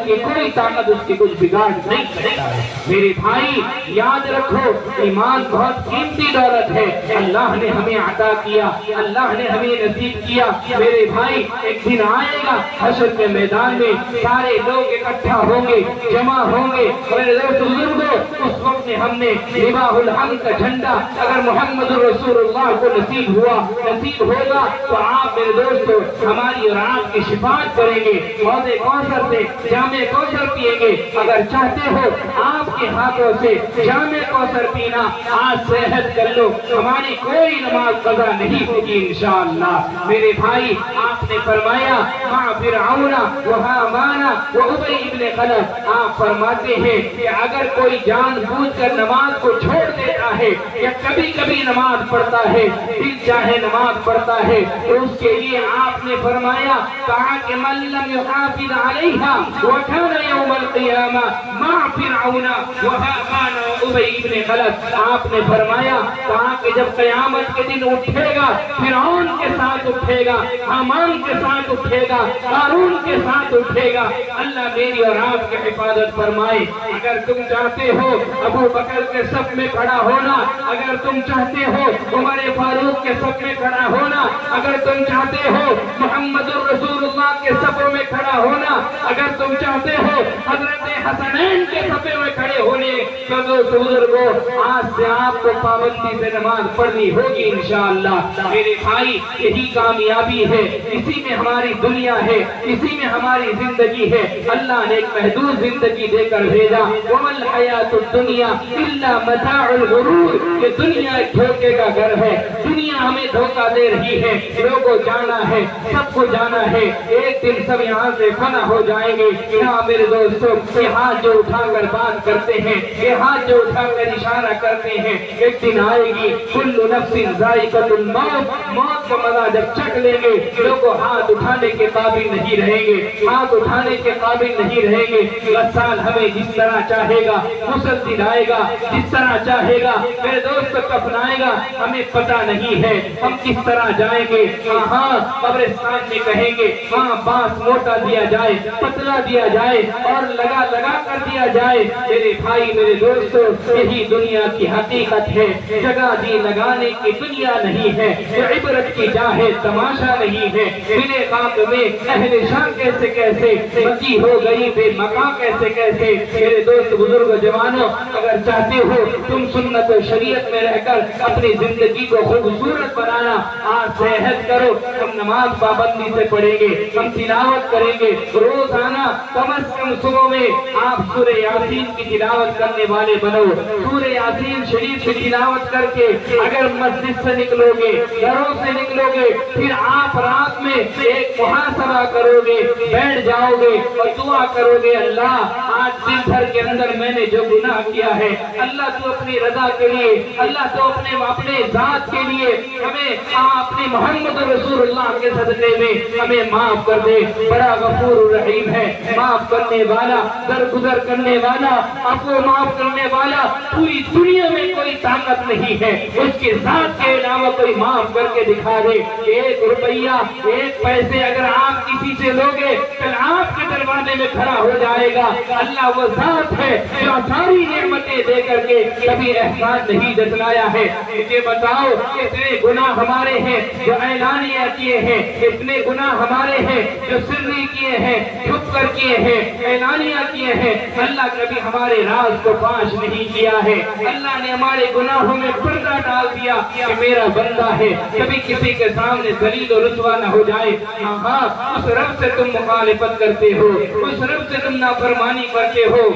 کی کوئی طاقت اس کی کچھ بگاڑ نہیں سکتا ہے. میرے بھائی یاد رکھو ایمان بہت قیمتی دولت ہے، اللہ نے ہمیں عطا کیا، اللہ نے ہمیں نصیب کیا. میرے بھائی ایک دن آئے گا حشر کے میدان میں سارے لوگ اکٹھا ہوں گے، جمع ہوں گے. میرے دوست بزرگوں اس وقت میں ہم نے لواء الحمد کا جھنڈا اگر محمد رسول اللہ کو نصیب ہوگا تو آپ میرے دوستو ہماری اور آپ کی شفاعت کریں گے، حوض کوثر سے جام کوثر پیئیں گے. اگر چاہتے ہو آپ کے ہاتھوں سے جام کوثر پینا آج سے عہد کر لو، ہماری کوئی نماز قضا نہیں ہوگی انشاءاللہ. میرے بھائی آپ نے فرمایا مع فرعون وہامان وابی ابن خلف، آپ فرماتے ہیں کہ اگر کوئی جان بوجھ کر نماز کو چھوڑ دیتا ہے یا کبھی کبھی نماز پڑھتا ہے، دل چاہے نماز پڑھتا ہے، تو اس کے لیے آپ نے فرمایا کہا کہ من لم يحافظ عليها وكان يوم القيامة مع فرعون وهامان وابي ابن خلف. آپ نے فرمایا کہا کہ جب قیامت کے دن اٹھے گا فرعون کے ساتھ اٹھے گا، حامان کے ساتھ اٹھے گا، قارون کے ساتھ اٹھے گا. اللہ میری اور آپ کی حفاظت فرمائے. اگر تم چاہتے ہو ابو بکر کے صف میں کھڑا ہونا، اگر تم چاہتے ہو عمر فاروق کے صف میں کھڑا ہونا، اگر تم چاہتے ہو محمد الرسول اللہ کے صفوں میں کھڑا ہونا، اگر تم چاہتے ہو حضرت حسنین کے صفوں میں کھڑے ہونے، تو بزرگوں آج سے آپ کو پابندی سے نماز پڑھنی ہوگی انشاءاللہ. میرے بھائی یہی کامیابی ہے، اسی میں ہماری دنیا ہے، اسی میں ہماری زندگی ہے. اللہ نے ایک محدود زندگی دے کر بھیجا. وَمَا الْحَيَاةُ الدُّنْيَا إِلَّا مَتَاعُ الْغُرُورِ، یہ دنیا ایک دھوکے کا گھر ہے، دنیا ہمیں دھوکہ دے رہی ہے. لوگوں جانا ہے، سب کو جانا ہے، ایک دن سب یہاں سے فنا ہو جائیں گے. یہاں میرے دوستوں یہ ہاتھ جو اٹھا کر بات کرتے ہیں، یہ ہاتھ جو اٹھا کر اشارہ کرتے ہیں، ایک دن آئے گی کل نفس ذائقۃ الموت، موت کا مزہ جب چکھ لیں گے لوگوں ہاتھ اٹھانے کے قابل نہیں رہیں گے، ہاتھ اٹھانے کے قابل نہیں رہیں گے. غسال ہمیں جس طرح چاہے گا غسل دلائے گا، جس طرح چاہے گا میرے دوست کفنائے گا، ہمیں پتہ نہیں ہے. ہم کس طرح جائیں گے؟ ہاں قبرستان میں کہیں گے ہاں بانس موٹا دیا جائے، پتلا دیا جائے اور لگا لگا کر دیا جائے۔ میرے بھائی میرے دوستو، یہی دنیا کی حقیقت ہے۔ جگہ دی لگانے کی دنیا نہیں ہے، یہ عبرت کی جا ہے، تماشا نہیں ہے۔ ملے خاک میں اہل شان کیسے کیسے، مکی ہو گئی بے مکان کیسے کیسے۔ میرے دوست بزرگ جوانوں، اگر چاہتے ہو تم سنت و شریعت میں رہ کر اپنی زندگی کو خوبصورت بنانا، آج سے عہد کرو ہم نماز پابندی سے پڑھیں گے، ہم تلاوت کریں گے روزانہ کم از کم صبح میں آپ سورہ یاسین کی تلاوت کرنے والے بنو۔ سورہ یاسین شریف کی تلاوت کر کے اگر مسجد سے نکلو گے، گھروں سے نکلو گے، پھر آپ رات میں ایک محاسبہ کرو گے، بیٹھ جاؤ گے اور دعا کرو گے، اللہ آج دن بھر کے اندر میں نے جو گناہ کیا ہے، اللہ تو اپنی رضا کے لیے، اللہ تو اپنے ذات کے لیے ہمیں اپنے محمد رسول اللہ کے صدقے میں ہمیں معاف کر دے۔ بڑا غفور رحیم ہے، معاف کرنے والا، درگزر کرنے والا، عفو معاف کرنے والا، پوری دنیا میں کوئی طاقت نہیں ہے اس کے ذات کے علاوہ کوئی معاف کر کے دکھا دے۔ ایک روپیہ، ایک پیسے اگر آپ کسی سے لوگے پھر آپ کے دروازے میں کھڑا ہو جائے گا۔ اللہ وہ ذات ہے جو ساری نعمتیں دے کر کے کبھی احسان نہیں جتلایا ہے۔ مجھے بتاؤ اتنے گناہ ہمارے ہیں جو اعلانیہ کیے ہیں، اتنے گناہ ہمارے ہیں جو سری کیے ہیں، چھپ کر کیے ہیں، اعلانیہ کیے ہیں۔ اللہ کبھی ہمارے راز کو فاش نہیں کیا ہے۔ اللہ نے ہمارے گناہوں میں پردہ ڈال دیا کہ میرا بندہ ہے، کبھی کسی کے سامنے ذلیل و رسوا نہ ہو جائے۔ ہاں اس رب سے تم مخالفت کرتے ہو، اس رب سے تم نافرمانی کرتے ہو،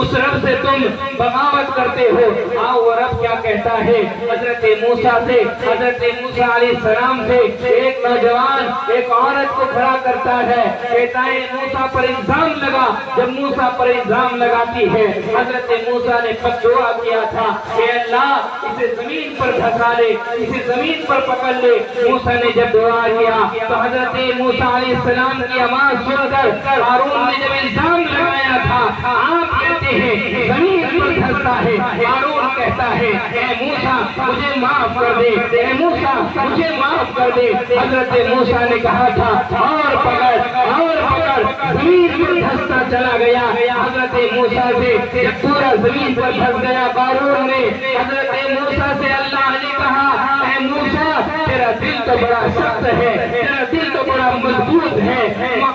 اس رب سے تم بغاوت کرتے ہو۔ آؤ وہ رب کیا کہتا ہے حضرت موسیٰ سے، حضرت موسیٰ علیہ السلام سے ایک نوجوان ایک عورت کو کھڑا کرتا ہے، کہتا ہے موسیٰ پر الزام لگا۔ جب موسیٰ پر الزام لگاتی ہے، حضرت موسیٰ نے بد دعا کیا تھا کہ اللہ اسے زمین پر دھسا لے، اسے زمین پر پکڑ لے۔ موسیٰ نے جب دعا کیا تو حضرت موسیٰ علیہ السلام کی آواز سن کر ہارون نے جب الزام لگایا تھا، آپ زمین پر دھستا ہے، ہارون کہتا ہے اے موسیٰ مجھے معاف کر دے، اے موسیٰ مجھے معاف کر دے۔ حضرت موسیٰ نے کہا تھا اور پکڑ، زمین پر دھستا چلا گیا۔ حضرت موسیٰ سے جب پورا زمین پر دھس گیا، ہارون نے حضرت موسیٰ سے اللہ نے کہا اے موسیٰ تیرا دل تو بڑا سخت ہے، تیرا دل تو بڑا مضبوط ہے۔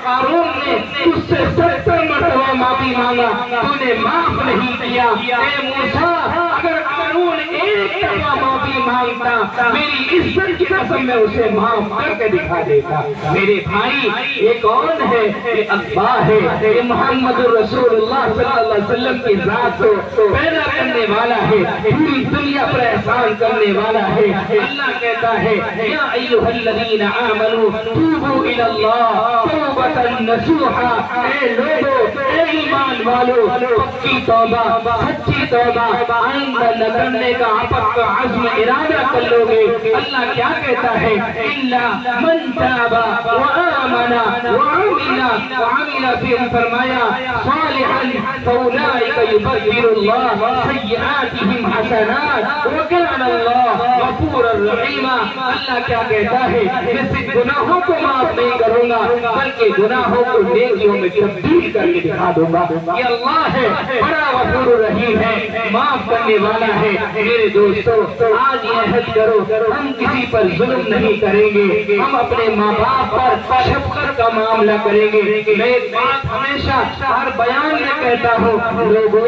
ہارون نے اس سے 70 مرتبہ معافی مانگا، تو نے معاف نہیں کیا۔ اے موسیٰ اگر ہارون ایک دفعہ معافی مانگتا، میری عزت کی قسم میں اسے معاف کر کے دکھا دیتا۔ میرے بھائی یہ کون ہے؟ یہ اللہ ہے، یہ محمد رسول اللہ صلی اللہ علیہ وسلم کی ذات کو پیدا کرنے والا ہے، پوری دنیا پر احسان کرنے والا ہے۔ اللہ کہتا ہے یا ایھا الذین آمنوا توبوا الی اللہ توبۃ نصوحا، اے لوگو اے ایمان والو پکی توبہ، سچی توبہ آئندہ نہ کرنے کا پکا عزم ارادہ کر لو گے۔ اللہ کیا کہتا ہے الا من تاب وآمن وعمل پھر فرمایا صالحا فاولئک یبدل اللہ سیئاتہم حسنات وکان اللہ غفورا رحیما۔ اللہ کیا کہتا ہے میں صرف گناہوں کو معاف نہیں کروں گا بلکہ گناہوں کو نیکیوں میں تبدیل کر کے دکھا دوں گا۔ یہ اللہ ہے، بڑا غفور رحیم ہے، معاف کرنے والا ہے۔ میرے دوستو آج یہ عہد کرو ہم کسی پر ظلم نہیں کریں گے، ہم اپنے ماں باپ پر شفقت کا معاملہ کریں گے۔ میں ایک بات ہمیشہ ہر بیان میں کہتا ہوں، لوگوں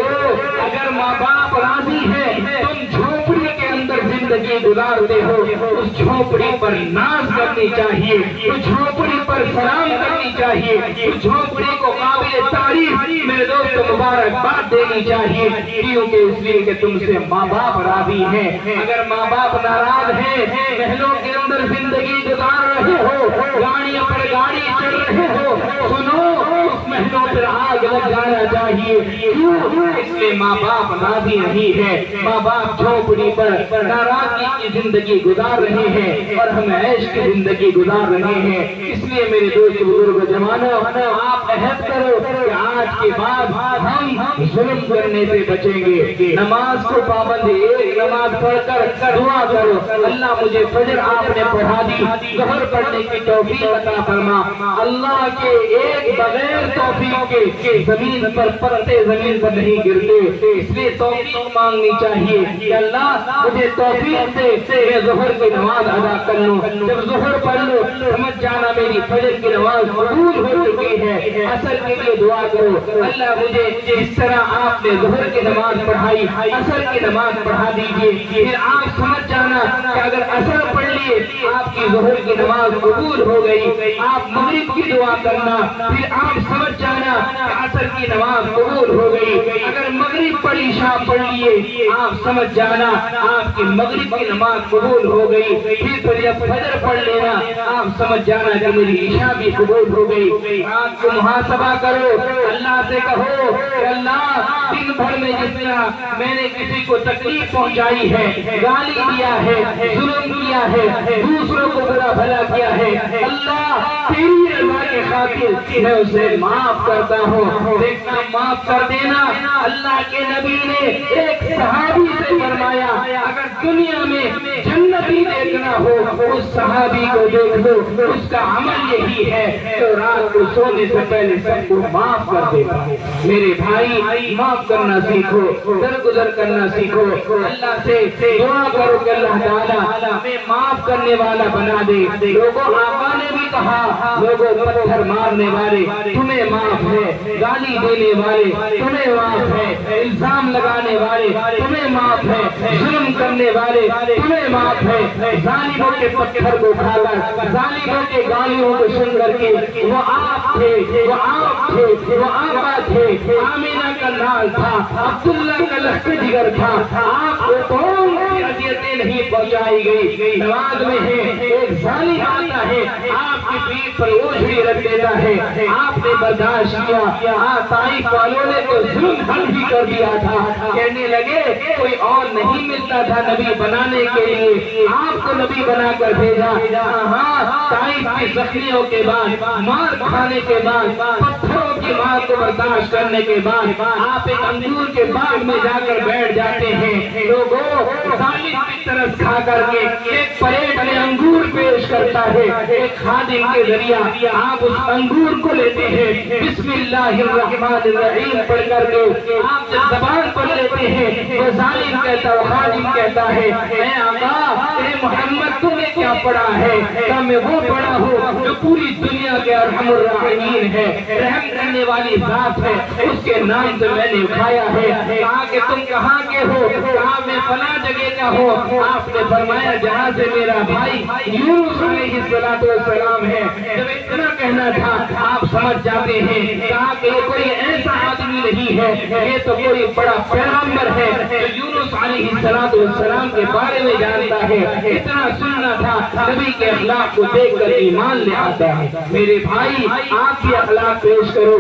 اگر ماں باپ راضی ہے تم جھوپڑی کے اندر زندگی گزارتے ہو، اس جھوپڑی پر ناز کرنی چاہیے، اس جھوپڑی پر سلام کرنی چاہیے، اس جھوپڑی کو قابل تعریف میرے دوست مبارکباد دینی چاہیے، کیونکہ اس لیے کہ تم سے ماں باپ راضی ہیں۔ اگر ماں باپ ناراض ہیں، محلوں کے اندر زندگی گزار رہے ہو، گاڑیوں پر گاڑی چڑھ رہے ہو، سنو اس محلوں پر آگ لگ جانا چاہیے۔ کیوں؟ اس لیے ماں باپ راضی نہیں ہے، ماں باپ جھوپڑی پر ناراضگی کی زندگی گزار رہے ہیں اور ہم عیش کی زندگی گزار رہے ہیں. اس لیے میرے دوست بزرگ جوانوں آپ عہد کرو کہ آج کے بعد ہم ظلم کرنے سے بچیں گے. نماز کو پابند ایک نماز پڑھ کر دعا کرو اللہ مجھے فجر آپ نے پڑھا دی ظہر پڑھنے کی توفیق عطا فرما. اللہ کے ایک بغیر توفیق کے زمین پر پتے زمین پر نہیں گرتے. اس لیے توفیق مانگنی چاہیے کہ اللہ مجھے توفیق دے میں ظہر کی نماز ادا کر لوں. جب ظہر پڑھ لو سمجھ جانا میری فجر کی نماز قبول ہو چکی ہے. عصر کے لیے دعا کرو اللہ مجھے جس طرح آپ نے ظہر کی نماز پڑھائی عصر کی نماز پڑھا دیجیے. پھر آپ سمجھ جانا کہ اگر عصر پڑھ لیے آپ کی ظہر کی نماز قبول ہو گئی. آپ مغرب کی دعا کرنا پھر آپ سمجھ جانا کہ عصر کی نماز قبول ہو گئی. اگر مغرب پڑھ عشاء پڑھ لیے آپ سمجھ جانا آپ کی مغرب کی نماز قبول ہو گئی. پھر جب فجر پڑھ لینا آپ سمجھ جانا کہ میری عشاء بھی قبول ہو گئی. رات کو محاسبہ کرو اللہ سے کہو کہ اللہ دن بھر میں جس طرح میں نے کسی کو تکلیف پہنچائی ہے گالی دیا ہے ظلم کیا ہے دوسروں کو برا بھلا کیا ہے اللہ تیری رضا کے خاطر میں اسے معاف کرتا ہوں. دیکھنا معاف کر دینا. اللہ کے نبی نے ایک صحابی سے فرمایا اگر دنیا میں جنتی دیکھنا ہو اس صحابی کو دیکھ لو اس کا عمل یہی ہے تو رات کو سونے سے پہلے سب کو معاف کر دیتا ہے. میرے بھائی معاف کرنا سیکھو درگزر کرنا سیکھو. اللہ سے دعا کرو کہ اللہ تعالیٰ ہمیں معاف کرنے والا بنا دے. لوگوں آقا نے بھی کہا لوگوں پتھر مارنے والے تمہیں معاف ہے گالی دینے والے تمہیں معاف ہے الزام لگانے والے تمہیں معاف ہے ظلم کرنے والے تمہیں معاف ہے. ظالموں کے پتھر کو کھا کر ظالموں کے گالیوں کو سن کر کے وہ آپ تھے وہ آپ تھے وہ آقا تھے. آمینہ کا نال تھا عبداللہ کا لشکر جگر تھا. آپ کو کون سی اذیتیں نہیں پہنچائی گئی. نماز میں ہے ایک ظالم آتا ہے آپ کی پیٹھ پر اوجھڑی رکھ دیتا ہے آپ نے برداشت کیا. طائف والوں نے تو ظلم حل بھی کر دیا تھا. کہنے لگے کوئی اور نہیں ملتا تھا نبی بنانے کے لیے آپ کو نبی بنا کر بھیجا. ہاں طائف کی زخمیوں کے بعد مار کھانے کے بعد پتھروں کی مار کو برداشت کرنے کے بعد آپ ایک انگور کے باغ میں جا کر بیٹھ جاتے ہیں. لوگوں ظالم کی طرف کھا کر کے ایک پلیٹ میں انگور پیش کرتا ہے ایک خادم کے ذریعہ آپ اس انگور کو لیتے ہیں بسم اللہ الرحمن الرحیم پڑھ کر کے آپ جب زبان پر لیتے ہیں وہ ظالم کہتا ہے خادم کہتا ہے اے آقا اے محمد تم نے کیا پڑھا ہے کیا میں وہ پڑھا ہوں جو پوری دنیا کے ارحم الراحمین ہے رحم کرنے والی ذات ہے اس کے نام سے میں نے کھایا ہے. کہا کہ تم کہاں کے ہو کہا میں فلاں جگہ کا ہوں. آپ نے فرمایا جہاں سے میرا بھائی یونس علیہ السلام ہے. جب اتنا کہنا تھا آپ سمجھ جاتے ہیں کہا کہ یہ کوئی ایسا آدمی نہیں ہے یہ تو کوئی بڑا پیغمبر ہے جو یونس علیہ السلام کے بارے میں جانتا ہے. اتنا سننا تھا نبی کے اخلاق کو دیکھ کر ایمان لے آتا ہے. میرے بھائی آپ بھی اخلاق پیش کرو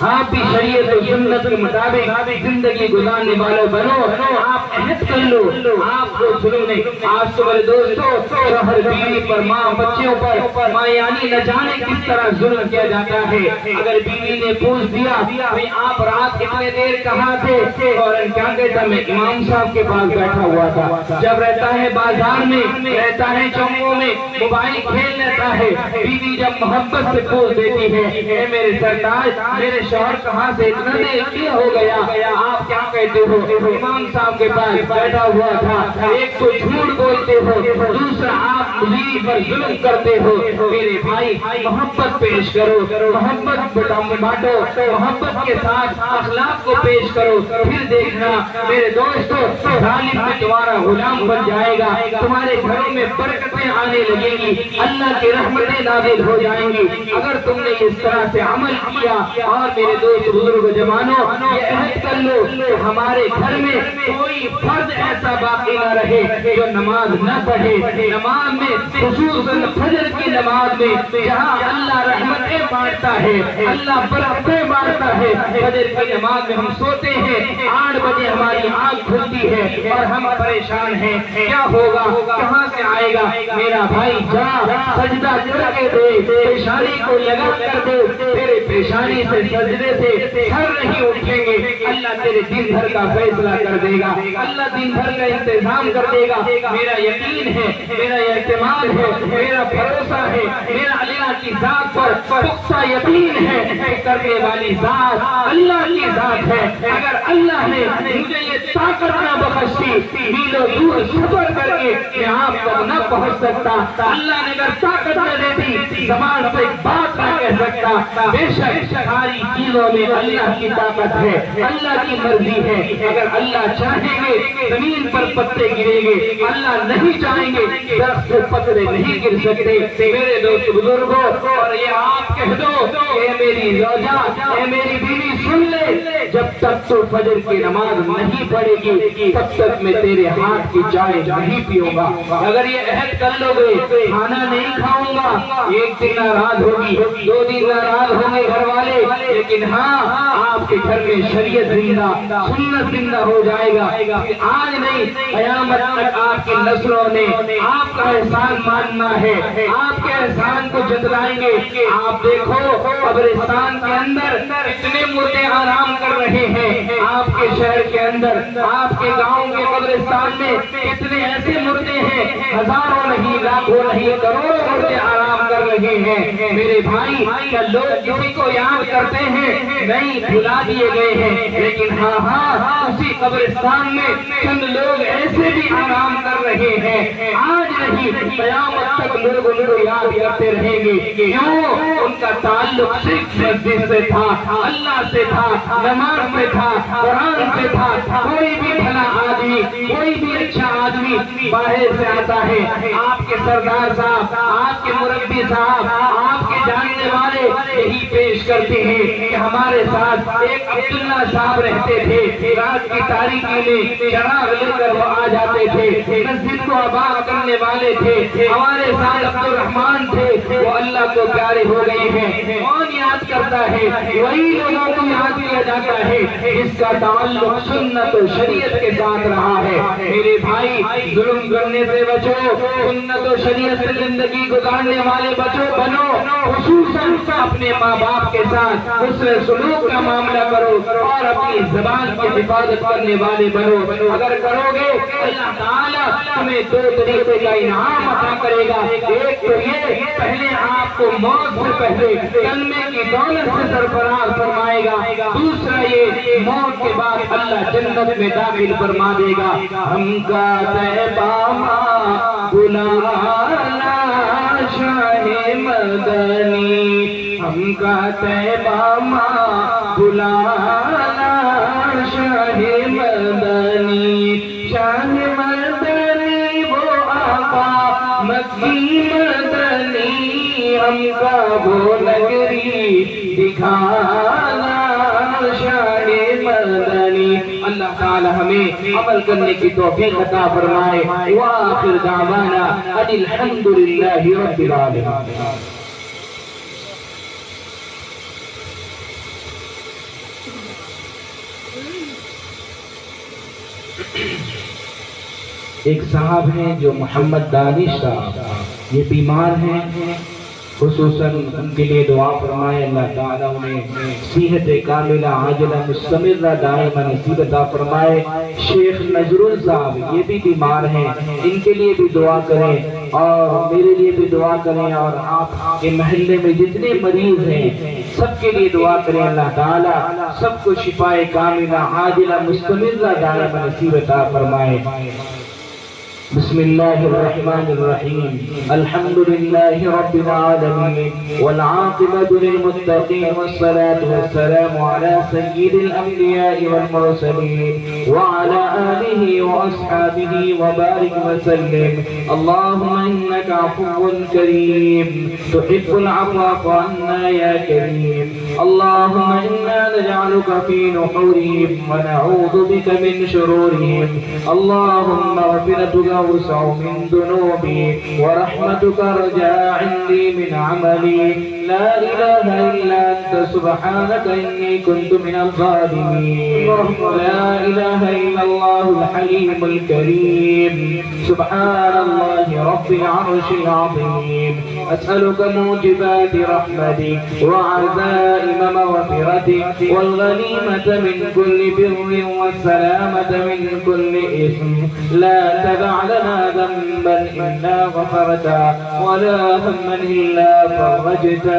آپ بھی شریعت و سنت کے مطابق زندگی گزارنے والے بنو. آپ عہد کر لو آپ کو ظلم نہیں. آج تو میرے دوستو شوہر بیوی پر ماں بچوں پر ماں یعنی نہ جانے کس طرح ظلم کیا جاتا ہے. اگر بیوی نے پوچھ دیا بھئی آپ رات کتنے دیر کہاں تھے اور کیا کہتا میں امام صاحب کے پاس بیٹھا ہوا تھا. جب رہتا ہے بازار میں رہتا ہے چوکوں میں موبائل کھیل لیتا ہے. بیوی جب محبت سے پوچھ دیتی ہے اے میرے سرتاج میرے شوہر کہاں سے اتنا دیر ہو گیا آپ کیا کہتے ہو امام صاحب کے پاس بیٹھا ہوا تھا. ایک تو جھوٹ بولتے ہو دوسرا آپ بیوی پر ظلم کرتے ہو. میرے بھائی محبت پیش کرو محبت بانٹو محبت کے ساتھ اخلاق کو پیش کرو. پھر دیکھنا میرے دوستو ظالم بھی تمہارا غلام بن جائے گا. تمہارے گھروں میں برکتیں آنے لگیں گی اللہ کی رحمتیں نازل ہو جائیں گی. اگر تم نے اس طرح سے عمل کیا اور میرے دوست بزرگ جوانوں یہ عہد کر لو کہ ہمارے گھر میں کوئی فرد ایسا باقی نہ رہے جو نماز نہ پڑھے. نماز میں خصوصاً فجر کی نماز میں جہاں اللہ رحمتیں بانٹتا ہے, اللہ برکتیں بانٹتا ہے, فجر کی نماز میں ہم سوتے ہیں 8 بجے ہماری آنکھ کھلتی ہے اور ہم پریشان ہیں کیا ہوگا کہاں سے آئے گا. میرا بھائی جا سجدہ کر کے دے, پیشانی کو لگا کر دے, تیرے پیشانی سے سجدے سے سر نہیں اٹھیں گے, اللہ تیرے دن بھر کا فیصلہ کر دے گا, اللہ دن بھر کا انتظام کر دے گا. میرا یقین ہے, میرا اعتماد ہے, میرا بھروسہ ہے, میرا اللہ کی ذات پر پختہ یقین ہے کہ کرنے والی ذات اللہ کی ذات ہے. اگر اللہ نے مجھے یہ طاقت نہ بخشی میلوں دور سفر کر کے میں آپ تک نہ پہنچ سکتا, اللہ نے اگر طاقت نہ دیتی زبان سے ایک بات نہ کہہ سکتا. بے شک ساری چیزوں میں اللہ کی طاقت ہے, اللہ کی مرضی ہے. اگر اللہ چاہیں گے زمین پر پتے گریں گے, اللہ نہیں چاہیں گے درخت سے پتے نہیں گر سکتے. میرے دوست بزرگوں اور یہ آپ کہہ دو اے میری زوجہ, اے میری بیوی سن لے, جب تک تو فجر کی نماز نہیں پڑھے گی تب تک میں تیرے ہاتھ کی چائے نہیں پیوں گا. اگر یہ عہد کر لو گے کھانا نہیں کھاؤں گا, ایک دن ناراض ہوگی, 2 دن ناراض ہوں گے گھر والے, لیکن ہاں آپ کے گھر میں شریعت زندہ, سنت زندہ ہو جائے گا. آج نہیں قیامت تک آپ کی نسلوں نے آپ کا احسان ماننا ہے, آپ کے احسان کو جتلائیں گے. آپ دیکھو قبرستان کے اندر اتنے مردے آرام کر رہے ہیں, آپ کے شہر کے اندر, آپ کے گاؤں کے قبرستان میں اتنے ایسے مردے ہیں, ہزاروں نہیں لاکھوں نہیں کروڑوں مردے آرام کر رہے ہیں. میرے بھائی کیا لوگ کسی کو یاد کرتے ہیں؟ نہیں, بھلا دیے گئے ہیں. لیکن ہاں اسی قبرستان میں چند لوگ ایسے بھی آرام کر رہے ہیں. آج نہیں قیامت تک لوگ ان کو یاد کرتے رہیں گے. کیوں؟ ان کا تعلق صرف مسجد سے تھا, اللہ سے تھا, نماز سے تھا, قرآن سے تھا. کوئی بھی بھلا آدمی, کوئی بھی اچھا آدمی باہر سے آتا ہے, آپ کے سردار صاحب, آپ کے مربی صاحب, آپ کے جاننے والے یہی پیش کرتے ہیں کہ ہمارے ساتھ ایک عبداللہ صاحب رہتے تھے, رات کی تاریکی میں چراغ لے کر وہ آ جاتے تھے, مسجد کو آباد کرنے والے تھے, ہمارے ساتھ عبد الرحمان تھے, وہ اللہ کو پیارے ہو گئے ہیں. کون یاد کرتا ہے؟ وہی لوگوں کو یاد کیا جاتا ہے جس کا تعلق سنت و شریعت کے ساتھ رہا ہے. میرے بھائی ظلم کرنے سے بچو, سنت و شریعت سے زندگی گزارنے والے بنو, خصوصاً اپنے ماں باپ کے ساتھ حسن سلوک کا معاملہ کرو اور اپنی زبان کی حفاظت کرنے والے بنو. اگر کرو گے اللہ تعالیٰ تمہیں 2 طریقے کا انعام عطا کرے گا. ایک تو یہ, پہلے آپ کو موت سے پہلے کلمے کی دولت سے سرفراز فرمائے گا. دوسرا یہ, موت کے بعد اللہ جنت میں داخل فرما دے گا. ہم کا طیبہ ماں بلانا شاہ مدنی, ہم کا طیبہ ماں بلانا شاہ مدنی. شاہ مدنی وہ آقا مکی مدنی, ہم کا وہ نگری دکھانا شاہ مدنی. اللہ تعالی ہمیں عمل کرنے کی توفیق عطا فرمائے. وآخر دعوانا ان الحمدللہ رب العالمین. ایک صاحب ہیں جو محمد دانش صاحب, یہ بیمار ہیں, خصوصاً ان کے لیے دعا فرمائے. اللہ تعالیٰ انہیں صحت کاملہ عاجلہ مستمرہ دائمہ نصیب عطا فرمائے. شیخ نظرل صاحب یہ بھی بیمار ہیں, ان کے لیے بھی دعا کریں اور میرے لیے بھی دعا کریں, اور آپ کے محلے میں جتنے مریض ہیں سب کے لیے دعا کریں. اللہ تعالیٰ سب کو شفائے کاملہ عاجلہ مستمرہ دائمہ نصیب عطا فرمائے. بسم الله الرحمن الرحيم الحمد لله رب العالمين والعاقبة للمتقين والصلاة والسلام على سيد الأنبياء والمرسلين وعلى آله وأصحابه وبارك وسلم. اللهم إنك عفو كريم تحب العفو عنا يا كريم. اللهم إنا نجعلك في نحورهم ونعوذ بك من شرورهم. اللهم مغفرتك أوسع من ذنوبي ورحمتك أرجى عندي من عملي. لا إله إلا أنت سبحانك إني كنت من الظالمين. لا إله إلا الله الحليم الكريم سبحان الله رب العرش العظيم. أسألك موجبات رحمتك وعزائم مغفرتك والغنيمة من كل بر والسلامة من كل إثم. لا تدع لنا ذنبا إلا غفرته ولا هما إلا فرجته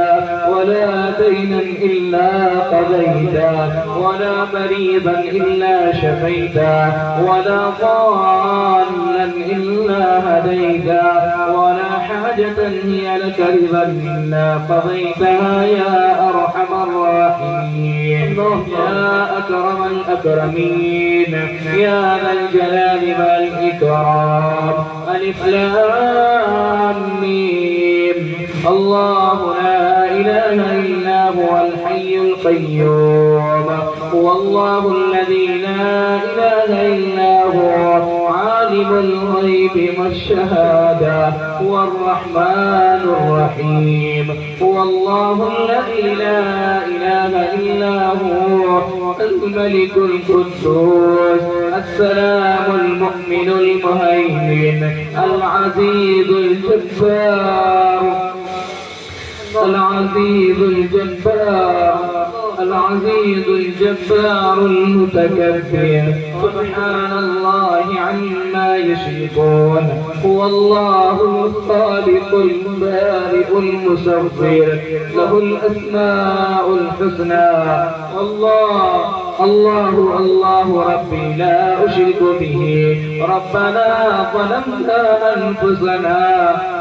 ولا دينا إلا قضيته ولا مريضا إلا شفيته ولا ضالا إلا هديته ولا حاجة هي لك رضا إلا قضيتها يا أرحم الراحمين يا أكرم الأكرمين يا ذا الجلال والإكرام. ألف لام ميم. الله لا إله إلا هو الحي القيوم هو الله الذي لا إله إلا هو عالم الغيب والشهادة هو الرحمن الرحيم. هو الله الذي لا إله إلا هو الملك القدوس السلام المؤمن المهيمن العزيز الجبار العزيز الجبار المتكبر سبحان الله عما يشركون. هو الله الخالق البارئ المصور له الأسماء الحسنى. الله ربي لا أشرك به. ربنا ظلمنا أنفسنا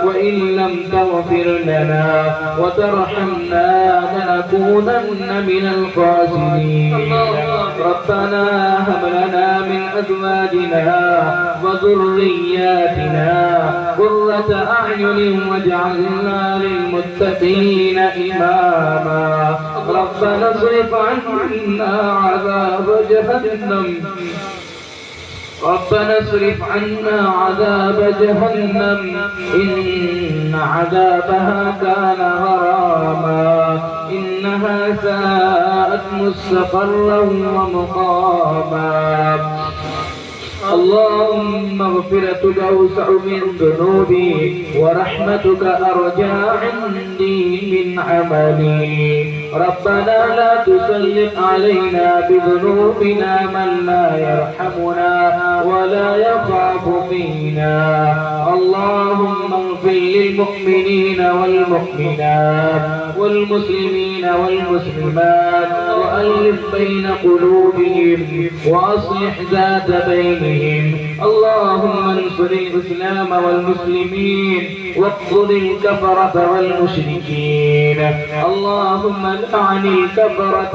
وإن لم تغفر لنا وترحمنا لنكونن من الخاسرين. ربنا هب لنا من أزواجنا وذرياتنا قرة أعين واجعلنا للمتقين إماما. ربنا اصرف عنا عذاب جهنم إن عذابها كان غراما إنها ساءت مستقرا ومقاما. اللهم مغفرتك أوسع من ذنوبي ورحمتك أرجى عندي من عملي. ربنا لا تسلط علينا بذنوبنا من لا يرحمنا ولا يخاف فينا. اللهم اغفر للمؤمنين والمؤمنات والمسلمين والمسلمات وألف بين قلوبهم وأصلح ذات بينهم. اللهم انصر الإسلام والمسلمين واقتل الكفرة والمشركين. اللهم لعن الكفرة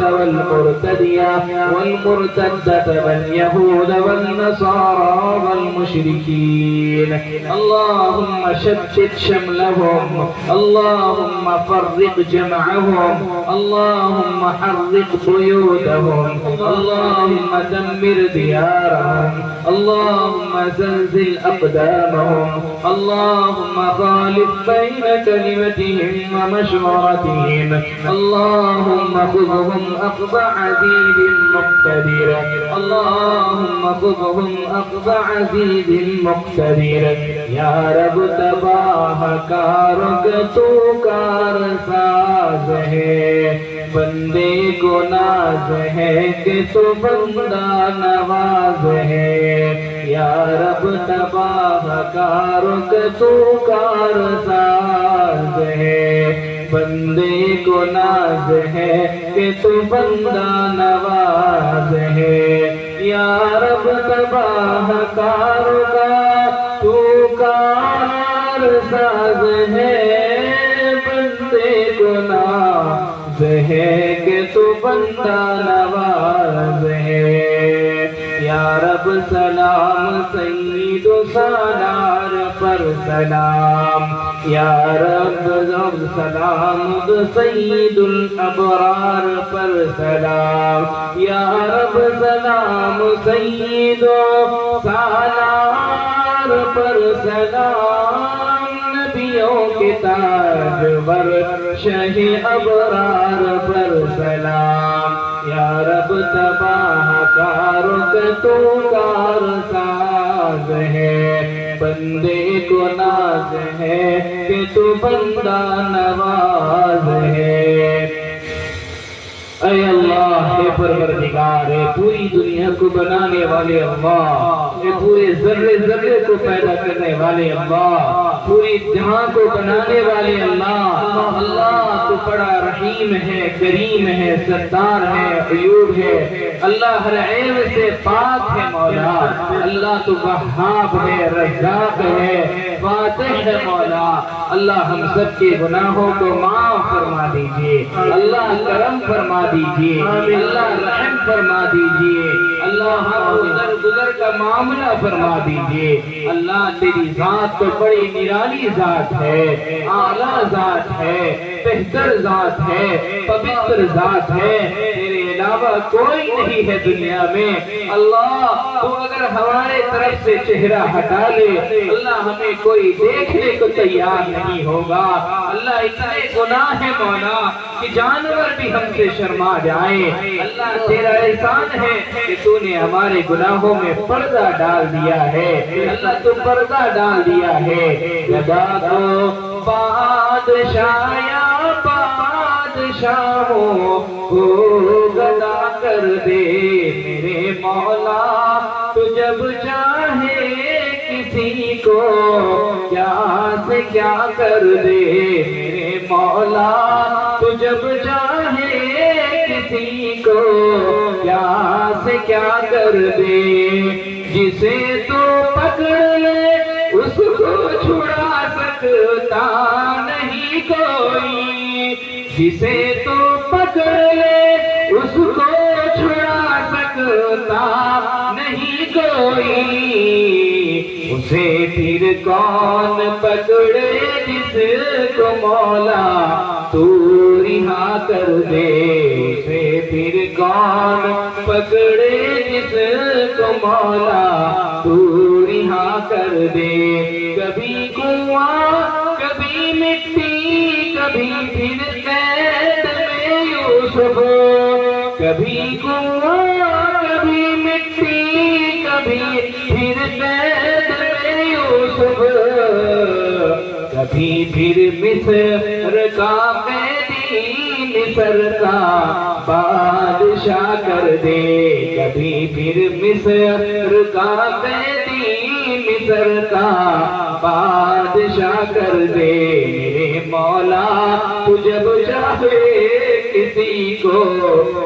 والمرتدة واليهود والنصارى والمشركين. اللهم شتت شملهم. اللهم فرق جمعهم. اللهم حرق بيوتهم. اللهم دمر ديارهم. اللهم زلزل أقدامهم. اللهم خالف بين كلمتهم ومشورتهم. اللهم خذهم أخذ عزيز مقتدر. اللهم خذهم أخذ عزيز مقتدر. یا رب تباہ کارک تو کار ساز ہے. بندے کو ناز ہے کہ تو بندہ نواز ہے. یا رب تباہ کارک تو کار ساز ہے. بندے کو ناز ہے کہ تو بندہ نواز ہے. یا رب تباہ کار کا تو پکار ساز ہے بندے کو ناز ہے کہ تو بندہ نواز ہے یا رب سلام سید و سالار پر سلام یا رب سلام سید الابرار پر سلام یا رب سلام سید و سالار پر سلام نبیوں کے تاجور شہ ابرار پر سلام یا رب تباہ کاروں کا تو کار ساز ہے بندے کو ناز ہے کہ تو بندہ نواز ہے اے اللہ اے پروردگار اے پوری دنیا کو بنانے والے اللہ اے پورے ذرے ذرے کو پیدا کرنے والے اللہ پوری جہاں کو بنانے والے اللہ اللہ تو بڑا رحیم ہے کریم ہے ستار ہے عیوب ہے اللہ ہر عیب سے پاک ہے مولا اللہ تو وہاب ہے رزاق ہے فاتح ہے مولا اللہ ہم سب کے گناہوں کو معاف فرما دیجئے اللہ کرم فرما دیجئے اللہ رحم فرما دیجئے اللہ ہم گزر کا معاملہ فرما دیجئے اللہ تیری ذات تو بڑی نرالی ذات ہے اعلیٰ ذات ہے بہتر ذات ہے پوتر ذات ہے تیرے علاوہ کوئی نہیں ہے دنیا میں اللہ تو اگر ہمارے طرف سے چہرہ ہٹا لے اللہ ہمیں کوئی دیکھنے کو تیار نہیں ہوگا اللہ اتنے گناہ ہے مولا کہ جانور بھی ہم سے شرما جائیں اللہ تیرا احسان ہے کہ تو نے ہمارے گناہوں میں پردہ ڈال دیا ہے اللہ تو پردہ ڈال دیا ہے گدا کو بادشاہ یا بادشاہوں کو گدا کر دے میرے مولا تو جب چاہے کسی کو کیا سے کیا کر دے میرے مولا تو جب چاہے کسی کو کیا سے کیا کر دے جسے تو پکڑ لے اس کو چھڑا سکتا نہیں کوئی جسے تو پکڑ لے اس کو چھڑا سکتا نہیں کوئی اسے پھر کون پکڑے جس کو مولا تو رہا کر دے اسے پھر کون پکڑے جس کو مولا تو رہا کر دے کبھی کنواں کبھی مٹی کبھی پھر قید میں یوسف کبھی کنواں کبھی مٹی کبھی پھر قید میں یوسف کبھی پھر مصر کا قیدی مصر کا بادشاہ کر دے کبھی پھر مصر کا قیدی مصر کا بادشاہ کر دے میرے مولا تو جب چاہے کسی کو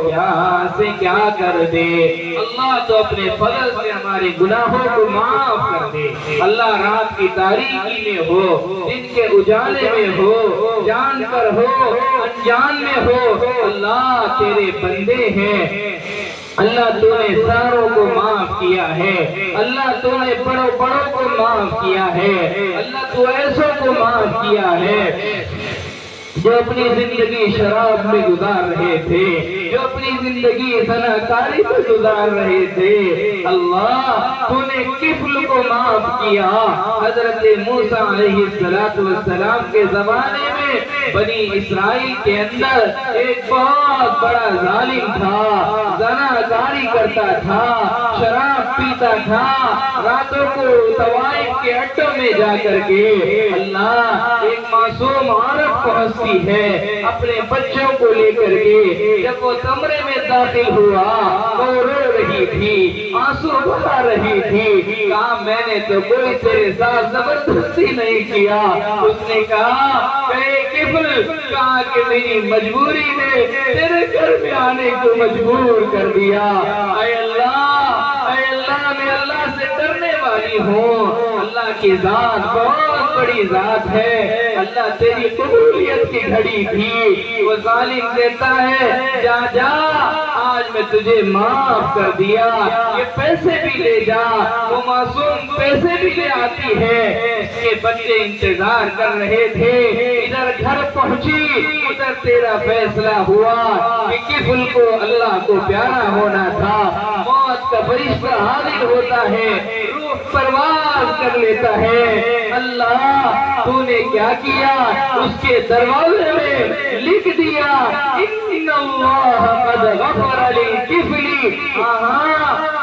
کیا سے کیا کر دے اللہ تو اپنے فضل سے ہمارے گناہوں کو معاف کر دے اللہ رات کی تاریکی میں ہو دن کے اجالے میں ہو جان کر ہو انجان میں ہو اللہ تیرے بندے ہیں اللہ تو نے ساروں کو معاف کیا ہے اللہ تو نے بڑوں بڑوں کو معاف کیا ہے اللہ تو ایسوں کو معاف کیا ہے جو اپنی زندگی شراب میں گزار رہے تھے جو اپنی زندگی زناکاری میں گزار رہے تھے اللہ تو نے کفل کو معاف کیا حضرت موسیٰ علیہ السلام کے زمانے میں بنی اسرائیل کے اندر ایک بہت بڑا ظالم تھا زناکاری کرتا تھا شراب پیتا تھا راتوں کو طوائف کے اڈوں میں جا کر کے اللہ ایک معصوم عورت پہنچتی ہے اپنے بچوں کو لے کر کے جب وہ کمرے میں داخل ہوا وہ رو رہی تھی آنسو بہا رہی تھی کہا میں نے تو کوئی تیرے ساتھ زبردستی نہیں کیا اس نے کہا کہا کہ میری مجبوری نے تیرے گھر میں آنے کو مجبور کر دیا اے اللہ میں اللہ سے ڈرنے والی رہی ہوں اللہ کی ذات بہت بڑی ذات ہے، اللہ تیری قبولیت کی گھڑی تھی۔ وہ ظالم کہتا ہے جا جا آج میں تجھے معاف کر دیا، یہ پیسے بھی لے جا۔ وہ معصوم پیسے بھی لے آتی ہے، اس کے بچے انتظار کر رہے تھے، ادھر گھر پہنچی ادھر تیرا فیصلہ ہوا کہ کفل کو اللہ کو پیارا ہونا تھا۔ موت کا فرشتہ حاضر ہوتا ہے، روح پرواز کر لیتا ہے۔ اللہ تو نے کیا کیا؟ اس کے دروازے میں لکھ دیا ان اللہ قد غفر للکفل۔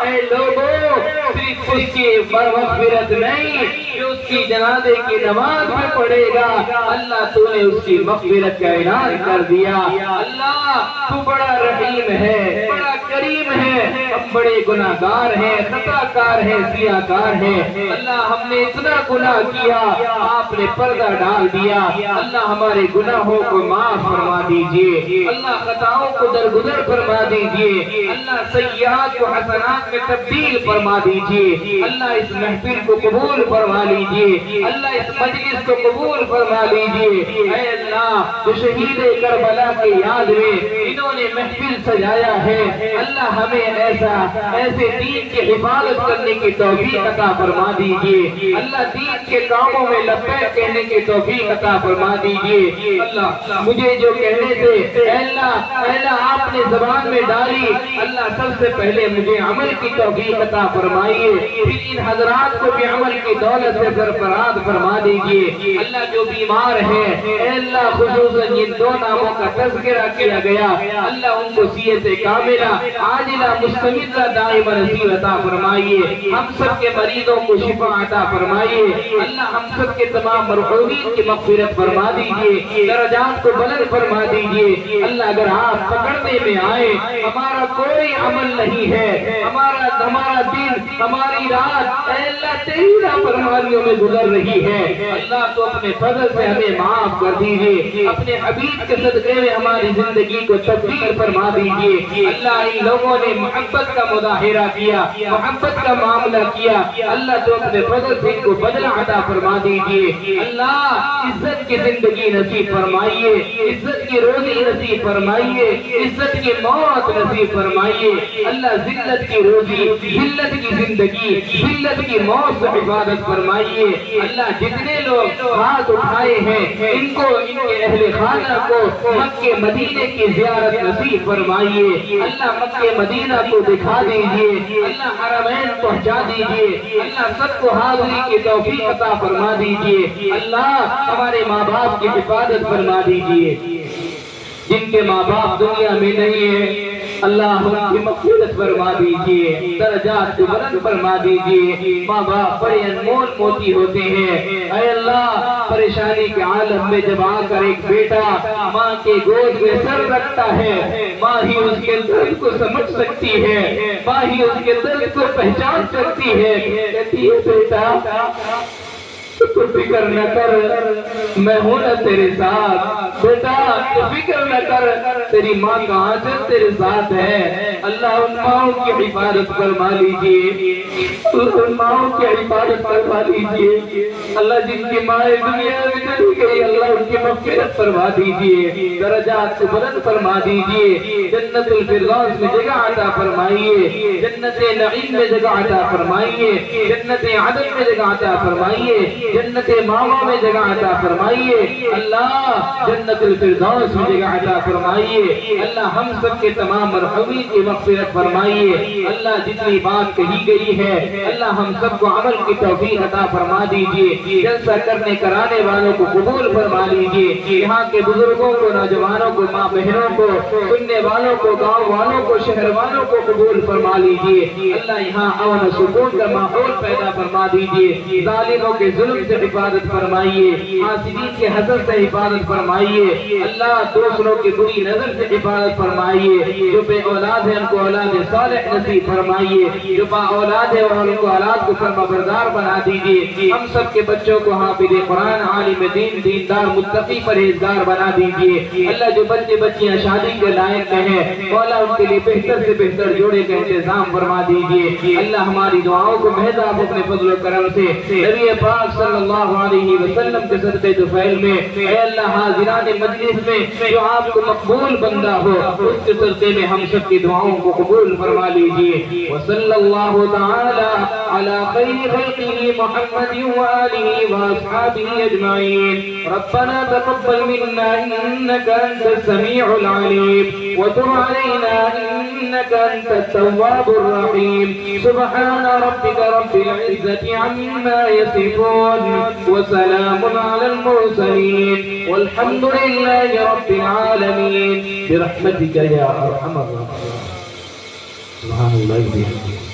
اے لوگوں، صرف اس کی مغفرت نہیں جو اس کی جنازے کی نماز میں پڑھے گا، اللہ تو نے اس کی مغفرت کا اعلان کر دیا۔ اللہ تو بڑا رحیم ہے، بڑا کریم ہے، ہم بڑے گناہگار ہیں، خطا کار ہیں، سیاہ کار ہیں۔ اللہ ہم نے اتنا گناہ کیا، آپ نے پردہ ڈال دیا۔ اللہ ہمارے گناہوں کو معاف فرما دیجئے، اللہ خطاؤں کو درگزر فرما دیجئے، اللہ سیئات کو حسنات میں تبدیل فرما دیجئے، اللہ اس محفل کو قبول فرما لیجئے، اللہ اس مجلس کو قبول فرما لیجئے۔ اے اللہ جو شہید کربلا کے یاد میں انہوں نے محفل سجایا ہے، اللہ ہمیں ایسے دین کی حفاظت کرنے کی توفیق عطا فرما دیجئے، اللہ دین کے کاموں میں لبیک کہنے کی توفیق عطا فرما دیجئے۔ اللہ مجھے جو کہنے سے اے اللہ آپ نے زبان میں ڈالی، اللہ سب سے پہلے مجھے عمل کی توفیق عطا فرمائیے، پھر ان حضرات کو بھی عمل کی دولت سے سرفراز فرما دیجئے۔ اللہ جو بیمار ہے اے اللہ خصوصاً جن دو ناموں کا تذکرہ کیا گیا، اللہ ان کو صحت کاملہ عاجلہ مستمرہ دائمہ نصیب عطا فرمائیے، ہم سب کے مریضوں کو شفا عطا فرمائیے، اللہ ہم سب کے تمام مرحومین کی مغفرت فرما دیجئے، درجات کو بلند فرما دیجئے۔ اللہ اگر آپ پکڑنے میں آئے، ہمارا کوئی عمل نہیں ہے، ہمارا دن ہماری رات اے اللہ تیری نافرمانیوں میں گزر رہی ہے، اللہ تو اپنے فضل سے ہمیں معاف کر دیجئے، اپنے حبیب کے صدقے میں ہماری زندگی کو تبدیل فرما دیجئے۔ اللہ ان لوگوں نے محبت کا مظاہرہ کیا، محبت کا معاملہ کیا، اللہ تو اپنے فضل سے ان کو بدلہ عطا فرما دیجئے۔ اللہ عزت کی زندگی نصیب فرمائیے، عزت کی روزی نصیب فرمائیے، عزت کی موت نصیب فرمائیے۔ اللہ ذلت کی روزی، ذلت کی زندگی، ذلت کی موت سے حفاظت فرمائیے۔ اللہ جتنے لوگ ہاتھ اٹھائے ہیں ان کو، ان کے اہل خانہ کو مکہ مدینے کی زیارت نصیب فرمائیے۔ اللہ مکہ مدینہ کو دکھا دیجئے، اللہ حرمین پہنچا دیجئے، اللہ سب کو حاضری کی توفیق عطا فرما دیجئے۔ اللہ ہمارے ماں باپ کی حفاظت فرما دیجئے، جن کے ماں باپ دنیا میں نہیں ہیں اللہ ان کی مغفرت فرما دیجئے، درجات کو بلند فرما دیجئے۔ ماں باپ بڑے انمول موتی ہوتے ہیں، اے اللہ پریشانی کے عالم میں جب آ کر ایک بیٹا ماں کے گود میں سر رکھتا ہے، ماں ہی اس کے درد کو سمجھ سکتی ہے، ماں ہی اس کے درد کو پہچان سکتی ہے، کہتی ہے بیٹا تو فکر نہ کر، میں ہوں نا تیرے ساتھ، بیٹا تو فکر نہ کر، تیری ماں کہاں سے تیرے ساتھ ہے۔ اللہ ان ماؤں کی حفاظت فرما لیجئے، ان ماؤں کی حفاظت فرما لیجئے۔ اللہ جن کی مائیں دنیا میں چلی گئی اللہ ان کی مغفرت فرما دیجئے، درجات کو بلند فرما دیجئے، جنت الفردوس میں جگہ عطا فرمائیے، جنت نعیم میں جگہ عطا فرمائیے، جنت عدن میں جگہ عطا فرمائیے، جنت ماما میں جگہ عطا فرمائیے، اللہ جنت الفردوس میں جگہ عطا فرمائیے۔ اللہ ہم سب کے تمام مرحومین کی مغفرت فرمائیے۔ اللہ جتنی بات کہی گئی ہے اللہ ہم سب کو عمل کی توفیق عطا فرما دیجئے، جلسہ کرنے کرانے والوں کو قبول فرما لیجئے، یہاں کے بزرگوں کو، نوجوانوں کو، ماں بہنوں کو، سننے والوں کو، گاؤں والوں کو، شہر والوں کو قبول فرما لیجئے۔ اللہ یہاں امن و سکون کا ماحول پیدا فرما دیجئے، ظالموں کے ظلم سے حفاظت فرمائیے، حاسدین کے حسد سے حفاظت فرمائیے، اللہ دوسروں کی بری نظر سے حفاظت فرمائیے، جو بے اولاد ہیں ان کو اولاد صالح نصیب فرمائیے، جو با اولاد ہے ان کو اولاد کو فرما بردار بنا دیجئے۔ ہم سب کے بچوں کو حافظ قرآن، عالم دین، دیندار متقی پرہیزگار بنا دیجئے اللہ جو بچے بچیاں شادی کے لائق ہیں مولا ان کے لیے بہتر سے بہتر جوڑے کا انتظام فرما دیجئے اللہ ہماری دعاؤں کو محض آپ اپنے فضل و کرم سے نبی پاک صلی اللہ علیہ وسلم کے صدقے طفیل میں اے اللہ حاضران مجلس میں جو آپ کو مقبول بندہ ہو اس کے صدقے میں ہم سب کی دعاؤں کو قبول فرما لیجئے وصلی اللہ تعالی علی خیر خلقہ محمد وآلہ واصحابہ اجمعین ربنا تقبل منا انك انت السميع العليم وتب علينا انك انت التواب الرحيم سبحان ربك رب العزة عما يصفون وسلام على المرسلين والحمد لله رب العالمين برحمتك يا ارحم الراحمين سبحان الله وبحمده